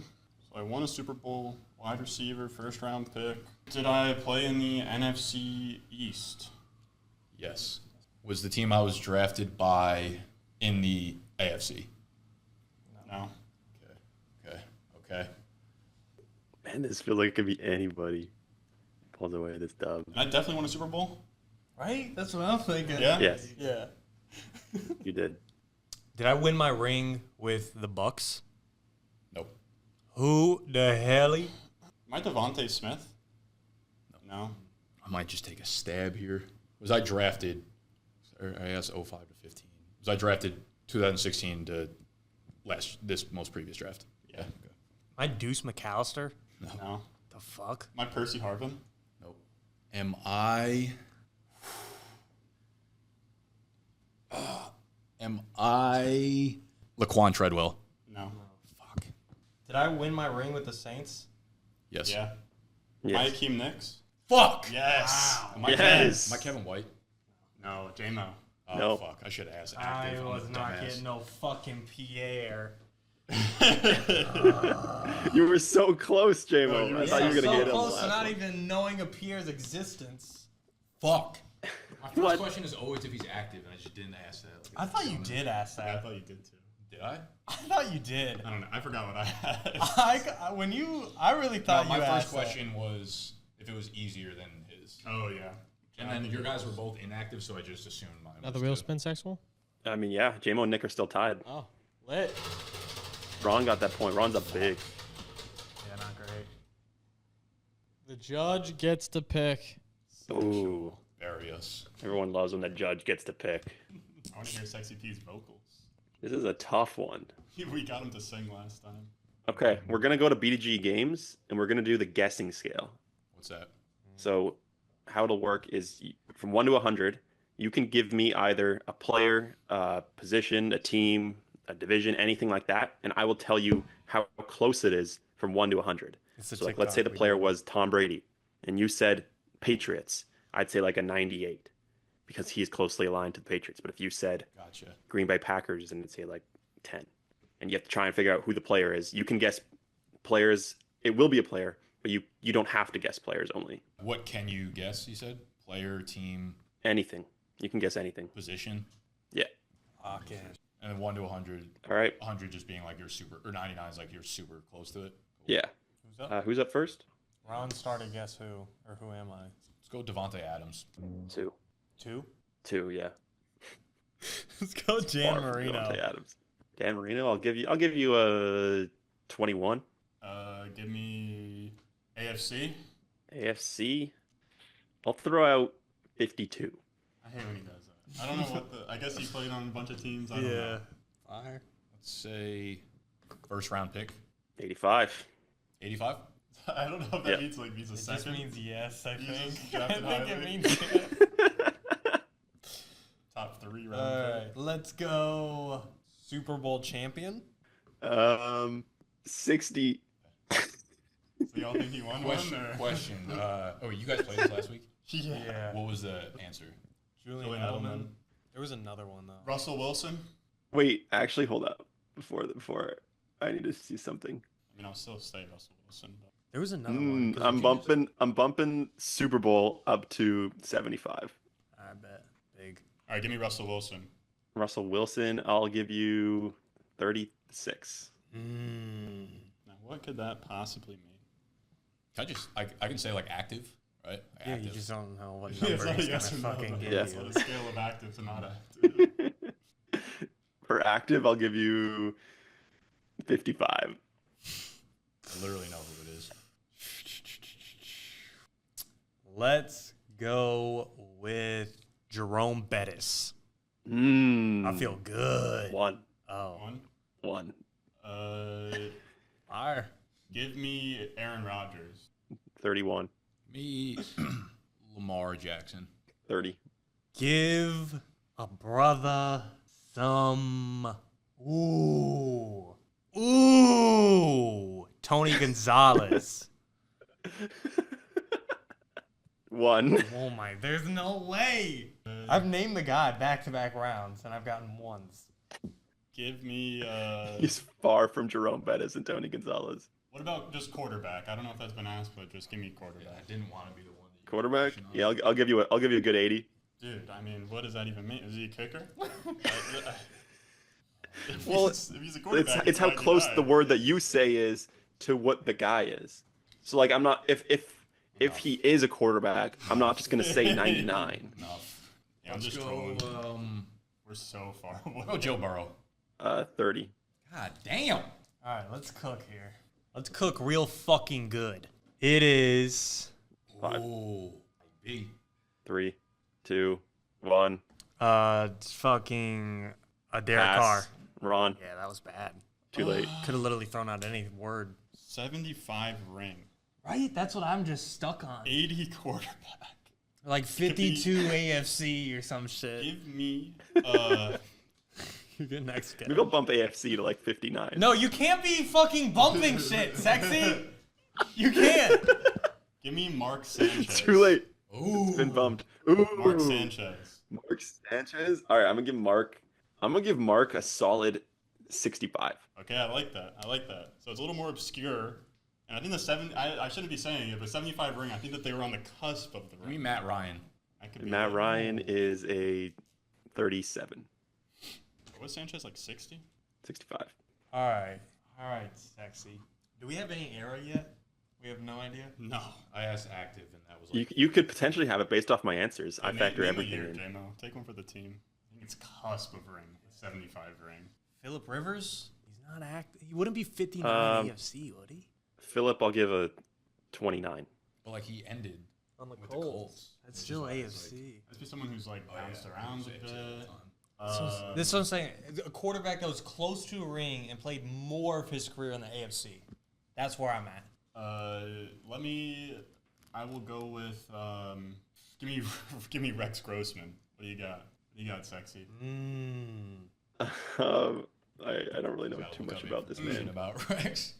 I won a Super Bowl, wide receiver, first round pick. Did I play in the NFC East? Yes. Was the team I was drafted by in the AFC? No. Okay. Man, this feels like it could be anybody. Pulls away this dub. I definitely won a Super Bowl. Right? That's what I'm thinking. Yeah? Yes, Yeah. you did. Did I win my ring with the Bucks? Nope. Who the hell? Am I Devontae Smith? No. I might just take a stab here. Was I drafted, or I guess 05 to 15. Was I drafted 2016 to this most previous draft? Yeah. Okay. Am I Deuce McAllister? No. The fuck? Am I Percy Harvin? Nope. Am I Laquan Treadwell? No. Fuck. Did I win my ring with the Saints? Yes. Yeah. Yes. Am I Akeem Nicks? Fuck. Yes. Am I Yes. Kevin White? No, J-Mo. Oh, No. fuck. I should have asked. I active. I'm was a not dumbass. getting no fucking Pierre. You were so close, J-Mo. you I were thought you were so going to get him. close last to not one. even knowing of Pierre's existence. Fuck. My first What? question is always if he's active, and I just didn't ask that. I thought you did ask Yeah, I that. thought you did too. Did I? I thought you did. I don't know. I forgot what I had. I really thought my you first asked question was if it was easier than his. Oh, yeah. And then your guys were both inactive, so I just assumed mine. Another was wheel too. spin sexual? I mean, yeah, J-Mo and Nick are still tied. Oh, lit. Ron got that point. Ron's up big. Yeah, not great. The judge gets to pick. Ooh. Bury us. Everyone loves when the judge gets to pick. I want to hear Sexy P's vocals. This is a tough one. We got him to sing last time. Okay, we're going to go to BDGE games, and we're going to do the guessing scale. What's that? So how it'll work is from 1 to 100, you can give me either a player, a position, a team, a division, anything like that, and I will tell you how close it is from 1 to 100. It's a So like, let's say the TikTok player was Tom Brady, and you said Patriots. I'd say like a 98 because he's closely aligned to the Patriots. But if you said Gotcha. Green Bay Packers, then it'd say like 10. And you have to try and figure out who the player is. You can guess players. It will be a player, but you don't have to guess players only. What can you guess? You said player, team, Anything. You can guess anything. position, Yeah. Okay. and then 1 to 100. All right. 100 just being like you're super, or 99 is like you're super close to it. Yeah. Who's up? Who's up first? Ron started guess who, or who am I? Let's go Devontae Adams. 2. 2? 2, yeah. Let's go Dan Far from Marino. Devontae Adams. Dan Marino, I'll give you a 21. Give me AFC. AFC, I'll throw out 52. I hate when he does that. I don't know what the. I guess he played on a bunch of teams. I don't know. Fire. Let's say first round pick, 85. 85. I don't know if that Yeah. means like he's a It just second. means yes, I You think. just I drafted think it highly. means yes. Top 3 round Alright, let's go Super Bowl champion. 60. pick. So y'all think he won Question. one or? Question. Oh, you guys played this last week. Yeah. What was the answer? Julian Julian Edelman. Edelman. There was another one though. Russell Wilson. Wait, actually, hold up. Before I need to see something. I mean, I'll still say Russell Wilson. But There was another one. 'cause I'm bumping Super Bowl up to 75. I bet. Big. all right, give me Russell Wilson. Russell Wilson, I'll give you 36. Now, what could that possibly mean? Can I can say like active, right? Like Yeah, active. you just don't know what Yeah, number it's not a he's yes gonna or no, fucking though. give Yeah. It's you. on a scale of active to not active. For active, I'll give you 55. I literally know who it is. Let's go with Jerome Bettis. I feel good. One. Oh. One. Fire. Give me Aaron Rodgers. 31. Me, Lamar Jackson. 30. Give a brother some. Ooh. Tony Gonzalez. 1. Oh my, there's no way. I've named the guy back-to-back rounds, and I've gotten ones. Give me. He's far from Jerome Bettis and Tony Gonzalez. What about just quarterback? I don't know if that's been asked, but just give me quarterback. Yeah, I didn't want to be the one. That you Quarterback? were pushing on. Yeah, I'll give you a good 80. Dude, I mean, what does that even mean? Is he a kicker? If Well, he's a quarterback, it's how he's close guy. the word that you say is to what the guy is. So like I'm not if he is a quarterback, I'm not just gonna say 99. Enough. Yeah, I'm Let's just go. trolling. We're so far away. Oh, Joe Burrow. 30. God damn. All right, let's cook here. Let's cook real fucking good. It is 5, Oh, B. 3, 2, 1. fucking a Derek Pass. Carr. Ron. Yeah, that was bad. Too late. Could have literally thrown out any word. 75 ring. Right? That's what I'm just stuck on. 80 quarterback. Like 52 AFC or some shit. Give me. You're good next guy. Maybe I'll bump AFC to like 59. No, you can't be fucking bumping shit, sexy. You can't. Give me Mark Sanchez. Too late. Ooh. It's been bumped. Ooh. Mark Sanchez. Mark Sanchez. All right, I'm gonna give Mark a solid 65. Okay, I like that. So it's a little more obscure. And I think I shouldn't be saying it, but 75 ring, I think that they were on the cusp of the Give me ring. Matt Ryan. I could be Matt like, Ryan is a 37. Was Sanchez like 60? 65. All right, sexy. Do we have any era yet? We have no idea. No. I asked active, and that was like. You could potentially have it based off my answers. I Name- factor name a everything year, in. J-Mo. Take one for the team. I think it's cusp of ring. 75 ring. Philip Rivers? He's not active. He wouldn't be 59 AFC, would he? Philip, I'll give a 29. But like he ended On the with the Colts. That's which still is why it's AFC. Let's be someone who's like Like, bounced yeah, around a Sanchez bit. a ton. This is what I'm saying. A quarterback that was close to a ring and played more of his career in the AFC. That's where I'm at. I will go with give me Rex Grossman. What do you got? What do you got, sexy? I don't really know Gotta too look much up about this information man. about Rex.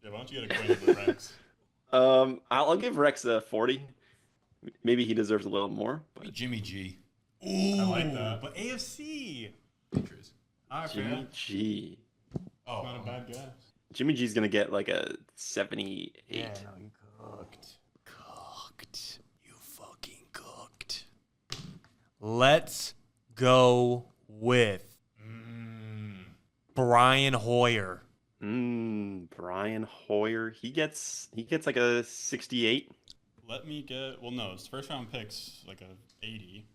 Yeah, why don't you get acquainted with Rex? I'll give Rex a 40. Maybe he deserves a little more. Give me Jimmy G. I like that. But AFC. Patriots. All right, Jimmy G. Oh, Not a bad guess. Jimmy G's gonna get like a 78. Yeah, no, you cooked. Cooked. You fucking cooked. Let's go with Brian Hoyer. Brian Hoyer. He gets like a 68. Let me get. Well, no, his first round picks like a 80.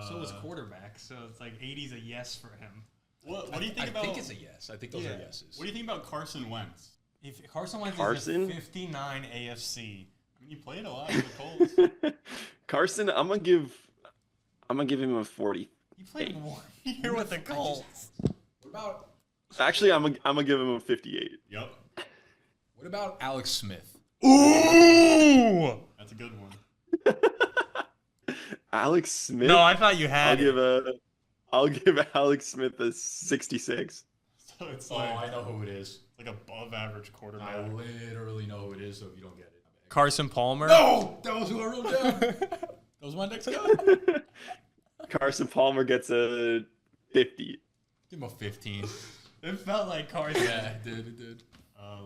So is quarterback, so it's like 80's a yes for him. What do you think I about? think it's a yes. I think those Yeah. are yeses. What do you think about Carson Wentz? If Carson Wentz is Carson? a 59 AFC. I mean, he played a lot with the Colts. Carson, I'm gonna give him a 40. He played 1 year with the Colts. What about Actually, I'm gonna give him a 58. Yep, What about Alex Smith? Ooh! that's a good one. Alex Smith. No, I thought you had I'll give Alex Smith a 66. So it's Oh, like I know who it is. like above average quarterback. I literally know who it is, so if you don't get it, Carson Palmer. no? That was who I wrote down. that was my next guy. Carson Palmer gets a 50. Give him a 15. It felt like Carson. Yeah, it did. It did.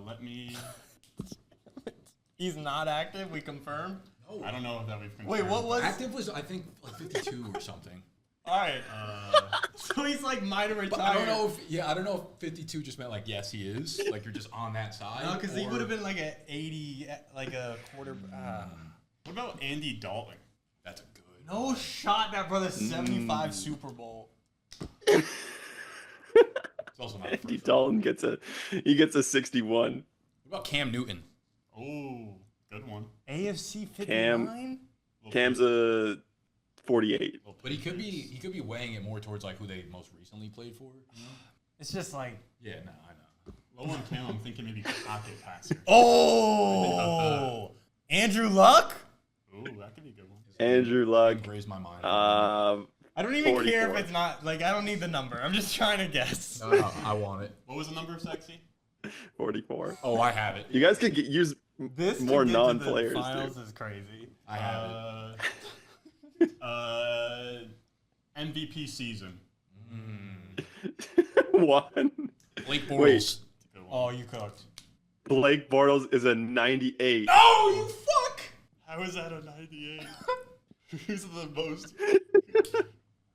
Let me. He's not active, we confirm. No. I don't know if that we've. Wait, what was? Active was, I think, like 52 or something. Alright. So he's like minor retired. But I don't know if 52 just meant like, yes, he is. Like, you're just on that side. No, because he or- would have been like a 80, like a quarter. What about Andy Dalton? That's a good. No shot that brother's 75 Super Bowl. It's also not a Andy first round. Dalton gets a 61. What about Cam Newton? Ooh, good one. AFC 59? Cam's a 48. But he could be weighing it more towards like who they most recently played for. You know? It's just like. Yeah, no, I know. Low on Cam, I'm thinking maybe pocket passer. Oh! Andrew Luck? Ooh, that could be a good one. Andrew Luck. Raised my mind. I don't even care 44. if it's not. Like, I don't need the number. I'm just trying to guess. No, I want it. What was the number, Sexy? 44. Oh, I have it. You guys could use This more to get to the non-players. finals Dude. is crazy. I have it. MVP season. One. Blake Wait. Bortles. Good one. Oh, you cooked. Blake Bortles is a 98. Oh, you fuck! How is that a 98? Who's the most?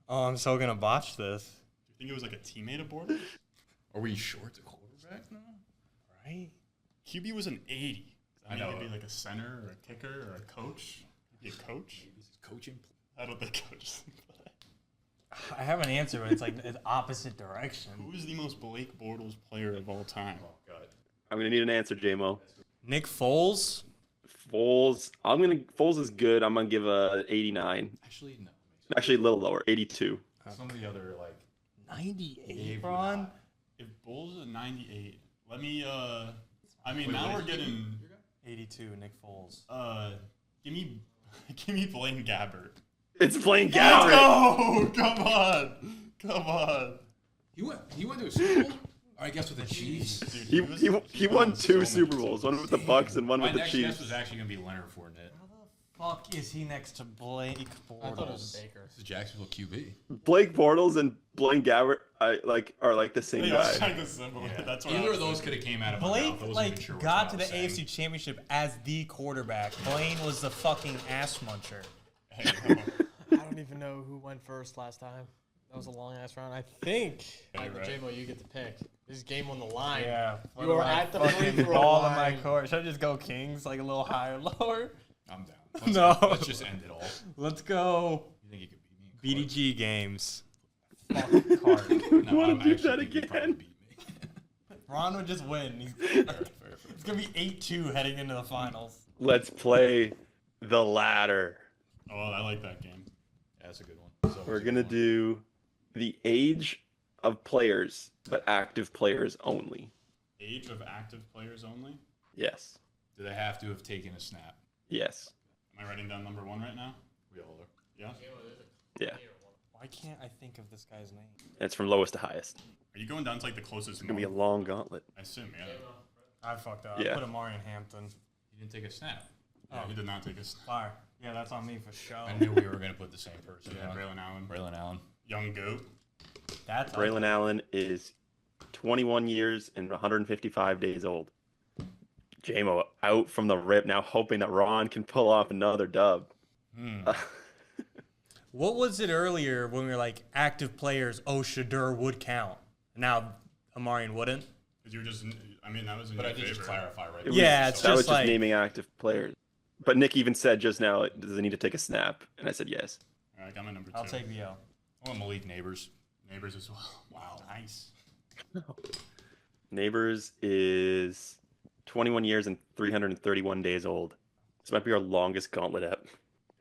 Oh, I'm so gonna botch this. Do you think it was like a teammate of Bortles? Are we short the quarterback now? Right? QB was an 80. I I know. know. Could be like a center or a kicker or a coach. Could be a coach. This is coaching. I don't think coaches play. I have an answer, but it's like the opposite direction. Who is the most Blake Bortles player of all time? Oh god. I'm gonna need an answer, JMO. Nick Foles? Foles. Foles is good. I'm gonna give a 89. Actually, no. Actually, a little lower, 82. Some of the other like 98, Ron? If Bulls is a 98, let me. I mean, now we're getting. 82, Nick Foles. Give me Blaine Gabbert. It's Blaine Let's Gabbert. go! Come on. he went to a Super Bowl. I guess with the Chiefs. Dude, He won so two many Super Bowls, one with the Bucks and one My with the next guess Chiefs. was actually gonna be Leonard Fournette. Fuck is he next to Blake Bortles? I thought it was Baker. This is Jacksonville QB. Blake Bortles and Blaine Gabbert are like the same They guy. are kind of similar. That's what I Either was of those thinking. could have came out of my Blake mouth. I wasn't even sure which got one to I the was saying. AFC Championship as the quarterback. Blaine was the fucking ass muncher. Hey, come on. I don't even know who went first last time. That was a long ass round. I think. Yeah, All right, right. J-Mo, you get to pick. This is game on the line. Yeah. You are at the free throw ball in my line. court. Should I just go Kings, like a little higher, lower? I'm down. No. Let's just end it all. Let's go You think you could beat me? in BDG games. cards? Card. No, Wanna I'm do actually that think you'd probably again? beat me. Ron would just win. Fair. It's gonna be 8-2 heading into the finals. Let's play the ladder. Oh, I like that game. Yeah, that's a good one. So We're gonna do the age of players, but active players only. Age of active players only. Yes. Do they have to have taken a snap? Yes. Am I writing down number one right now? We all are. Yeah. Yeah. Why can't I think of this guy's name? It's from lowest to highest. Are you going down to like the closest? It's gonna be a month? long gauntlet. I assume, yeah. I fucked up. Yeah. I put Amari in Hampton. He didn't take a snap. Yeah, he did not take a snap. Fire. Yeah, that's on me for sure. I knew we were going to put the same person. Yeah, on. Braylon Allen. Braylon Allen. Young goat. That's Braylon Allen is 21 years and 155 days old. JMO out from the rip now, hoping that Ron can pull off another dub. What was it earlier when we were like active players? Oh, Shadur would count. Now Amarian wouldn't. Because you were just, I mean, that was in But I your did just favor. clarify, right? It was- Yeah, it's that was just just like naming active players. But Nick even said just now, does it need to take a snap? And I said yes. All right, I got my number two. I'll take the L. I want Malik Neighbors. Neighbors as well. Wow, nice. Neighbors is 21 years and 331 days old. This might be our longest gauntlet ep.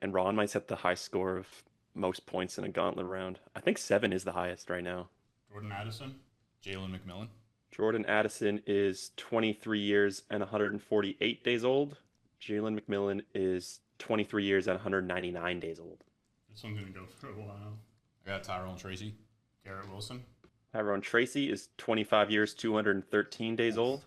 And Ron might set the high score of most points in a gauntlet round. I think 7 is the highest right now. Jordan Addison. Jalen McMillan. Jordan Addison is 23 years and 148 days old. Jalen McMillan is 23 years and 199 days old. This one's going to go for a while. I got Tyrone Tracy. Garrett Wilson. Tyrone Tracy is 25 years, 213 days old.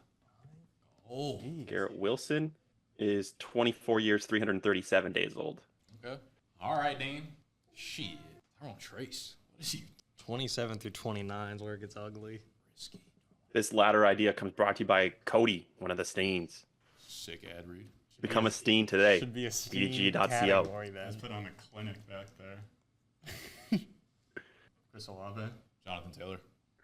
Oh. Garrett Wilson is 24 years, 337 days old. Okay. All right, Dane. Shit. Tyrone Trace. What is he? 27 through 29 is where it gets ugly. Risky. This latter idea comes brought to you by Cody, one of the Steens. Sick ad read. Become a Steen today. Should be a Steam BDGE.co. category then. Let's put on a clinic back there. Chris Olave. Jonathan Taylor.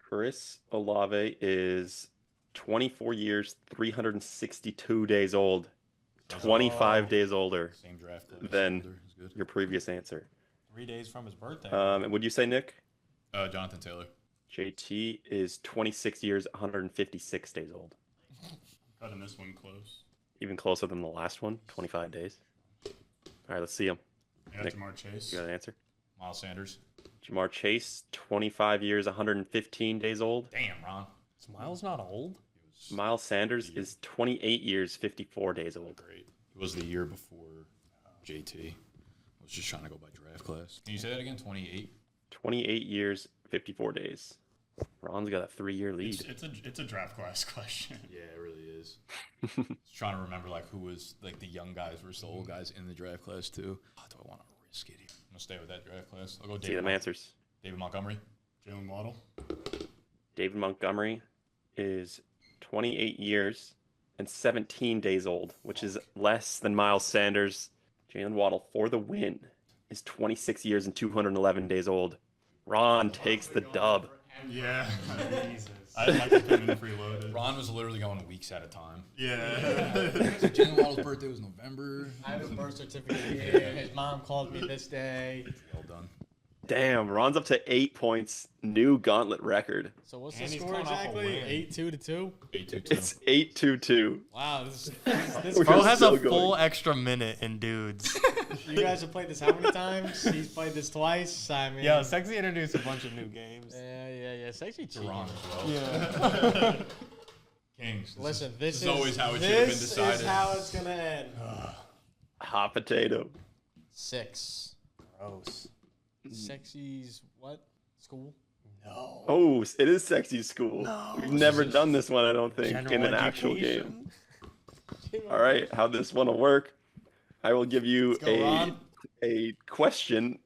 Chris Olave is 24 years, 362 days old. 25 days older Same draft class. than Older is good. your previous answer. 3 days from his birthday. And would you say, Nick? Jonathan Taylor. JT is 26 years, 156 days old. Cutting this one close. even closer than the last one, 25 days. All right, let's see him. Yeah, Nick, Jamar Chase. You got an answer? Miles Sanders. Jamar Chase, 25 years, 115 days old. Damn, Ron. Is Miles not old? Miles Sanders is 28 years, 54 days old. Great. It was the year before JT. I was just trying to go by draft class. Can you say that again? 28? 28 years, 54 days. Ron's got a 3-year lead. It's a draft class question. Yeah, it really is. I was trying to remember like who was like the young guys versus the old guys in the draft class too. Oh, do I want to risk it here? I'm gonna stay with that draft class. I'll go See them answers. David Montgomery. Jalen Waddle. David Montgomery is 28 years and 17 days old, which is less than Miles Sanders. Jalen Waddle, for the win, is 26 years and 211 days old. Ron takes the dub. Yeah. I like to come in preloaded. Ron was literally going weeks at a time. Yeah. So Jalen Waddle's birthday was November. I have his birth certificate here. His mom called me this day. Well done. Damn, Ron's up to 8 points. New Gauntlet record. So what's And the he's score coming off a exactly? win. 8-2-2? 8-2-2. It's 8-2-2. Wow, this We're Bro has still a full going. extra minute in dudes. you guys have played this how many times? He's played this twice. I mean, Yo, Sexy introduced a bunch of new games. yeah. It's actually cheating. Ron as well. Yeah. Kings. Listen, this is always how it should have been decided. This is how it's gonna end. Hot potato. 6. Gross. Sexy's what? School? No. Oh, it is Sexy School. We've never done this one, I don't think, General in an actual education? game. All right, how this one will work. I will give you go, Ron. a question,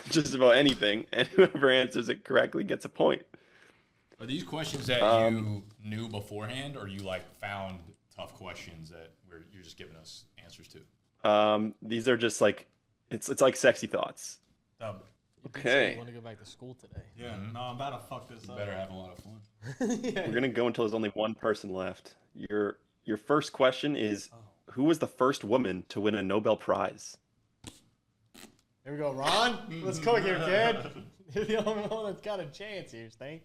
just about anything, and whoever answers it correctly gets a point. Are these questions that you knew beforehand, or you like found tough questions that where you're just giving us answers to? These are just like it's like sexy thoughts. Dub. Okay. I want to go back to school today. Yeah. No, I'm about to fuck this You up. better have a lot of fun. We're gonna go until there's only one person left. Your first question is, who was the first woman to win a Nobel Prize? Here we go, Ron. Let's cook here, kid. You're the only one that's got a chance here, Stink.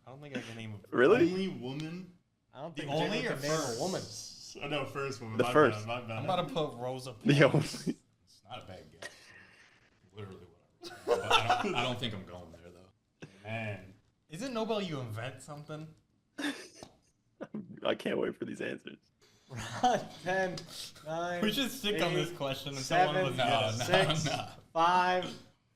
I don't think I can name a Really? Only woman? I don't think only Jalen or can name first? a woman. Oh, no, first woman. The My first. Bad, my bad. I'm about to put Rosa The only. It's not a bad guess. Literally what I was. But I don't think I'm going there though. Man. Isn't Nobel you invent something? I can't wait for these answers. 10, 9. We should stick on 8, this question until 7, one of us gets it. 6, 5,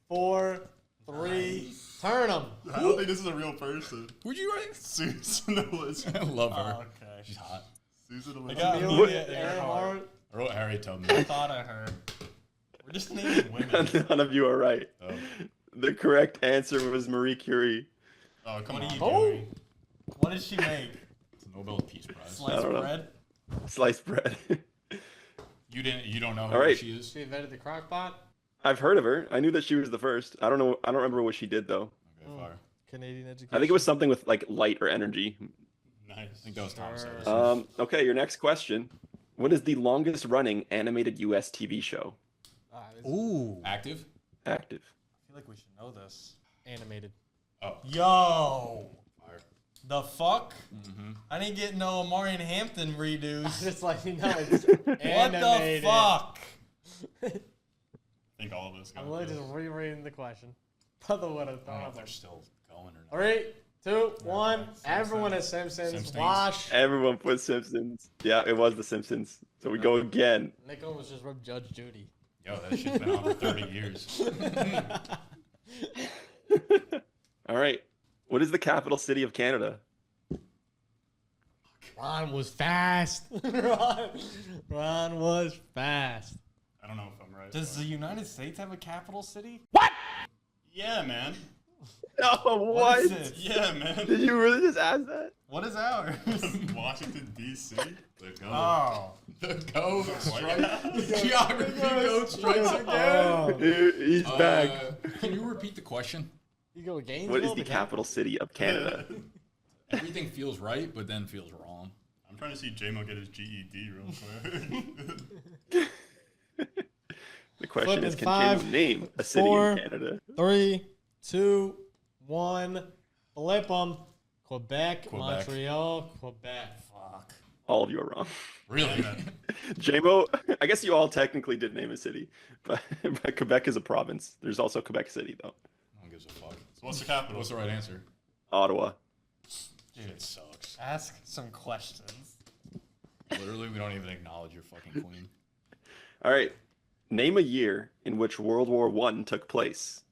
4, 3. Turn them. I don't think this is a real person. Who'd you write? Susan the Lizard. I love her. Oh, okay. She's hot. Susan the I Lizard. got Amelia Amelia Earhart. Earhart. I wrote Harry Tubman. I thought of her. We're just naming women. None of you are right. Oh. The correct answer was Marie Curie. Oh, come What on. are you Oh. doing? What did she make? It's a Nobel Peace Prize. Sliced don't know. bread? Sliced bread. You don't know All who right. she is? She invented the crock pot. I've heard of her. I knew that she was the first. I don't know. I don't remember what she did though. Okay, fire. Canadian education. I think it was something with like light or energy. Nice. I think that was Thomas Sure. Edison. Okay, your next question. What is the longest running animated US TV show? Ooh. Active? Active. I feel like we should know this. Animated. Oh, Yo. fire. The fuck? Mm-hmm. I didn't get no Amari Hampton redos. Just like you know, it's What animated. the fuck? I think all of us got I'm literally this. just rereading the question. Brother would have I don't know thought if they're of it. still going or not. 3, 2, 1. Everyone is Simpsons. Simpsons. Wash. Everyone put Simpsons. Yeah, it was The Simpsons. So we go again. Nico was just ripped Judge Judy. Yo, that shit's been on for 30 years. All right. What is the capital city of Canada? Ron was fast. Ron was fast. I don't know if I'm right. Does the United States have a capital city? Yeah, man. Oh, what? What is it? Yeah, man. Did you really just ask that? What is ours? Washington, D.C. The go. Oh. The go. White- Geography goat strikes again. Oh. Dude, he's back. Can you repeat the question? You go Gainesville. What is the capital city of Canada? Everything feels right, but then feels wrong. I'm trying to see J-Mo get his GED real quick. The question is, Flipping can 5, you name a city 4, in Canada? 3, 2, 1. Flip them. Quebec, Quebec. Montreal, Quebec. Fuck. All of you are wrong. Really? JMO, I guess you all technically did name a city, but Quebec is a province. There's also Quebec City, though. No one gives a fuck. So what's the capital? What's the right answer? Ottawa. Dude, it sucks. Ask some questions. Literally, we don't even acknowledge your fucking queen. All right. Name a year in which World War I took place.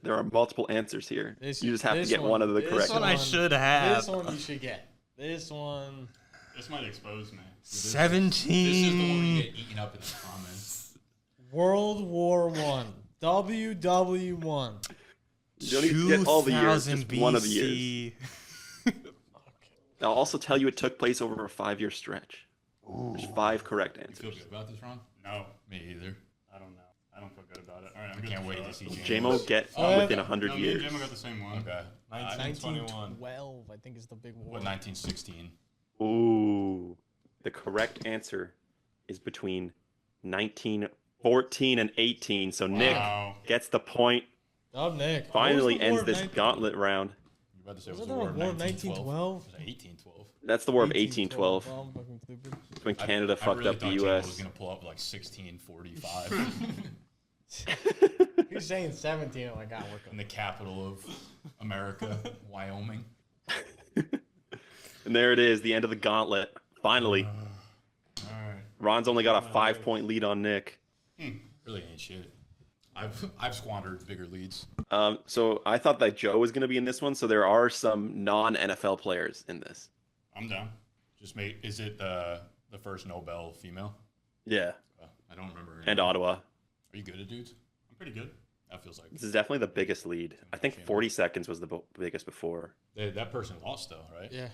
There are multiple answers here. You just have to get one of the correct This one I should have. This one you should get. This one. This might expose me. 17. This is the one you get eaten up in the comments. World War One. WW1. You don't even get all the years, 2000 just one of the years. BC. I'll also tell you it took place over a 5-year stretch. There's 5 correct You feel answers. good about this, Ron? No, Me either. I don't know. I don't feel good about it. All right, I'm I good can't to wait throw to it. see JMO get Oh, within yeah. 100 No, me years. and Jimmo got the same one. Okay. 1912, I think, is the big war. What, 1916? Ooh. The correct answer is between 1914 and 18. So Nick Wow. gets the point. Oh, Nick. Finally What was the ends war of this 19 gauntlet round. You about to say it Was was it the war of war of 1912? 1912? Was it 1812? That's the War of 1812. Well, I'm fucking stupid. When Canada I fucked really up the thought JMO was U.S. gonna pull up like 1645 You're saying 17. Oh my god, we're in the capital of America, Wyoming. And there it is, the end of the gauntlet. Finally. All right. Ron's only got a 5-point lead on Nick. Really ain't shit. I've squandered bigger leads. So I thought that Joe was going to be in this one, so there are some non-NFL players in this. I'm down. Just make. Is it the first Nobel female? Yeah, I don't remember. her and name. Ottawa. Are you good at dudes? I'm pretty good. That feels like This is definitely the biggest lead. I think 40 seconds was the biggest before. that person lost though, right? Yeah.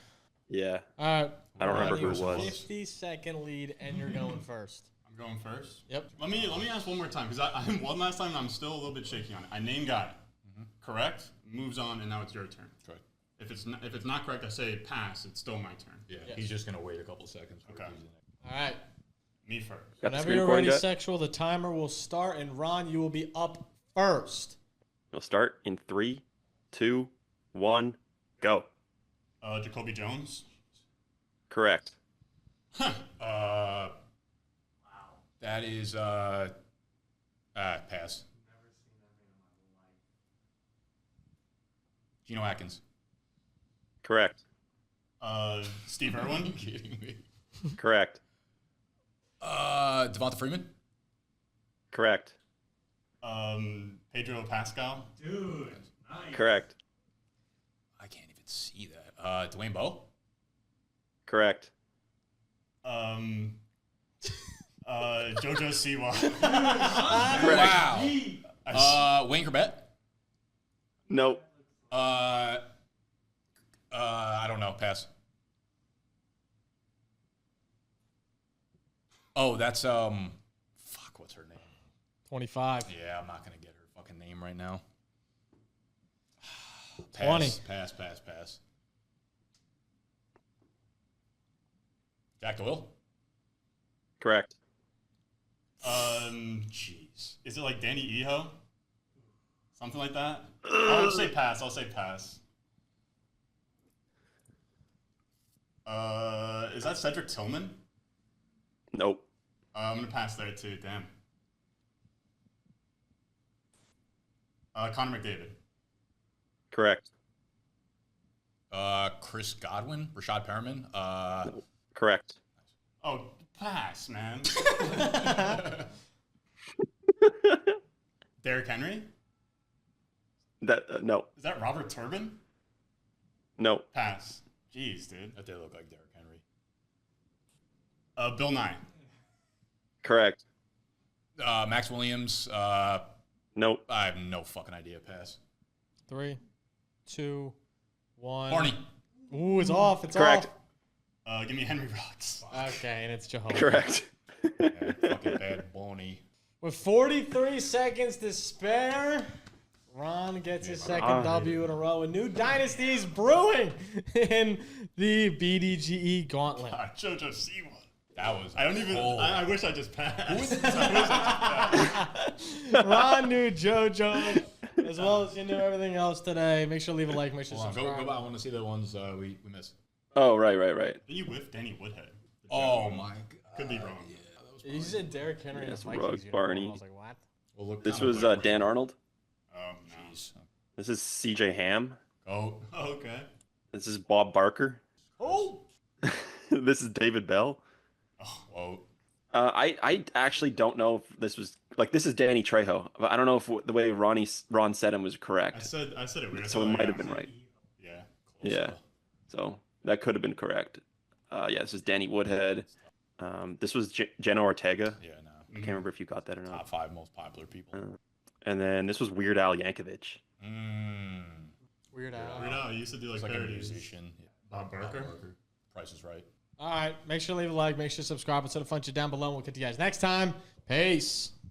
Yeah. All right. I don't remember Ron, who you it have was. 50-second lead, and you're going first. I'm going first. Yep. Let me ask one more time because I one last time and I'm still a little bit shaky on it. I name guy. Correct. Moves on, and now it's your turn. Correct. If it's not correct, I say pass. It's still my turn. Yeah. Yes. He's just gonna wait a couple seconds. Okay. All right. Me first. Got the Whenever screen you're recording ready, yet? sexual, the timer will start, and Ron, you will be up first. We'll start in 3, 2, 1, go. Jacoby Jones. Correct. That is pass. Geno Atkins. Correct. Steve Irwin. Kidding me. Correct. Devonta Freeman. Correct. Pedro Pascal. Correct. I can't even see that. Dwayne Bowe. Correct. Jojo Siwa. Wow. Wayne Corbett. Nope. I don't know. Pass. Oh, that's fuck. What's her name? 25. Yeah, I'm not gonna get her fucking name right now. 20. Pass. Jack Doyle. Correct. Jeez. Is it like Danny Eho? Something like that? I'll say pass. Is that Cedric Tillman? Nope. I'm going to pass there too. Damn. Connor McDavid. Correct. Chris Godwin. Rashad Perriman. Correct. Oh, pass, man. Derrick Henry? That no. Is that Robert Turbin? No. Pass. Jeez, dude. That did look like Derrick Henry. Bill Nye. Correct. Max Williams. Nope. I have no fucking idea. Pass. 3, 2, 1. Barney. Ooh, it's off. It's Correct. Give me Henry Rocks. off. Okay, and it's Jehovah. Correct. Yeah, fucking bad Boney. With 43 seconds to spare, Ron gets his second W in a row. A new dynasty is brewing in the BDGE Gauntlet. Jojo Siwa. That was. I don't even. cold. I wish I just passed. Ron knew JoJo as well as you knew everything else today. Make sure to leave a like. Make sure to Hold on, subscribe. go back. I want to see the ones we missed. Oh, right. Then you whiffed Danny Woodhead. Oh my god. Could be wrong. Yeah, that was You said Derrick Henry Yes, and Ruggs, Vikings uniform. Barney. I was like, what? Well, look, This kinda was like- Dan Arnold. Oh, no. Jeez. This is CJ Ham. Oh, Okay. This is Bob Barker. Oh! This is David Bell. whoa. I actually don't know if this was like this is Danny Trejo. But I don't know if the way Ron said him was I correct. said it weird. So it might have been right. Yeah. Yeah. So that could have been correct. Yeah, this is Danny Woodhead. This was Jenna Ortega. Yeah, no. I can't remember if you got that or not. Top 5 most popular people. And then this was Weird Al Yankovic. Weird Al. Weird Al, you used to do like He's like a parodies. musician. Yeah. Bob Barker? Price is Right. All right. Make sure to leave a like. Make sure to subscribe. Instead of punch it down below. We'll catch you guys next time. Peace.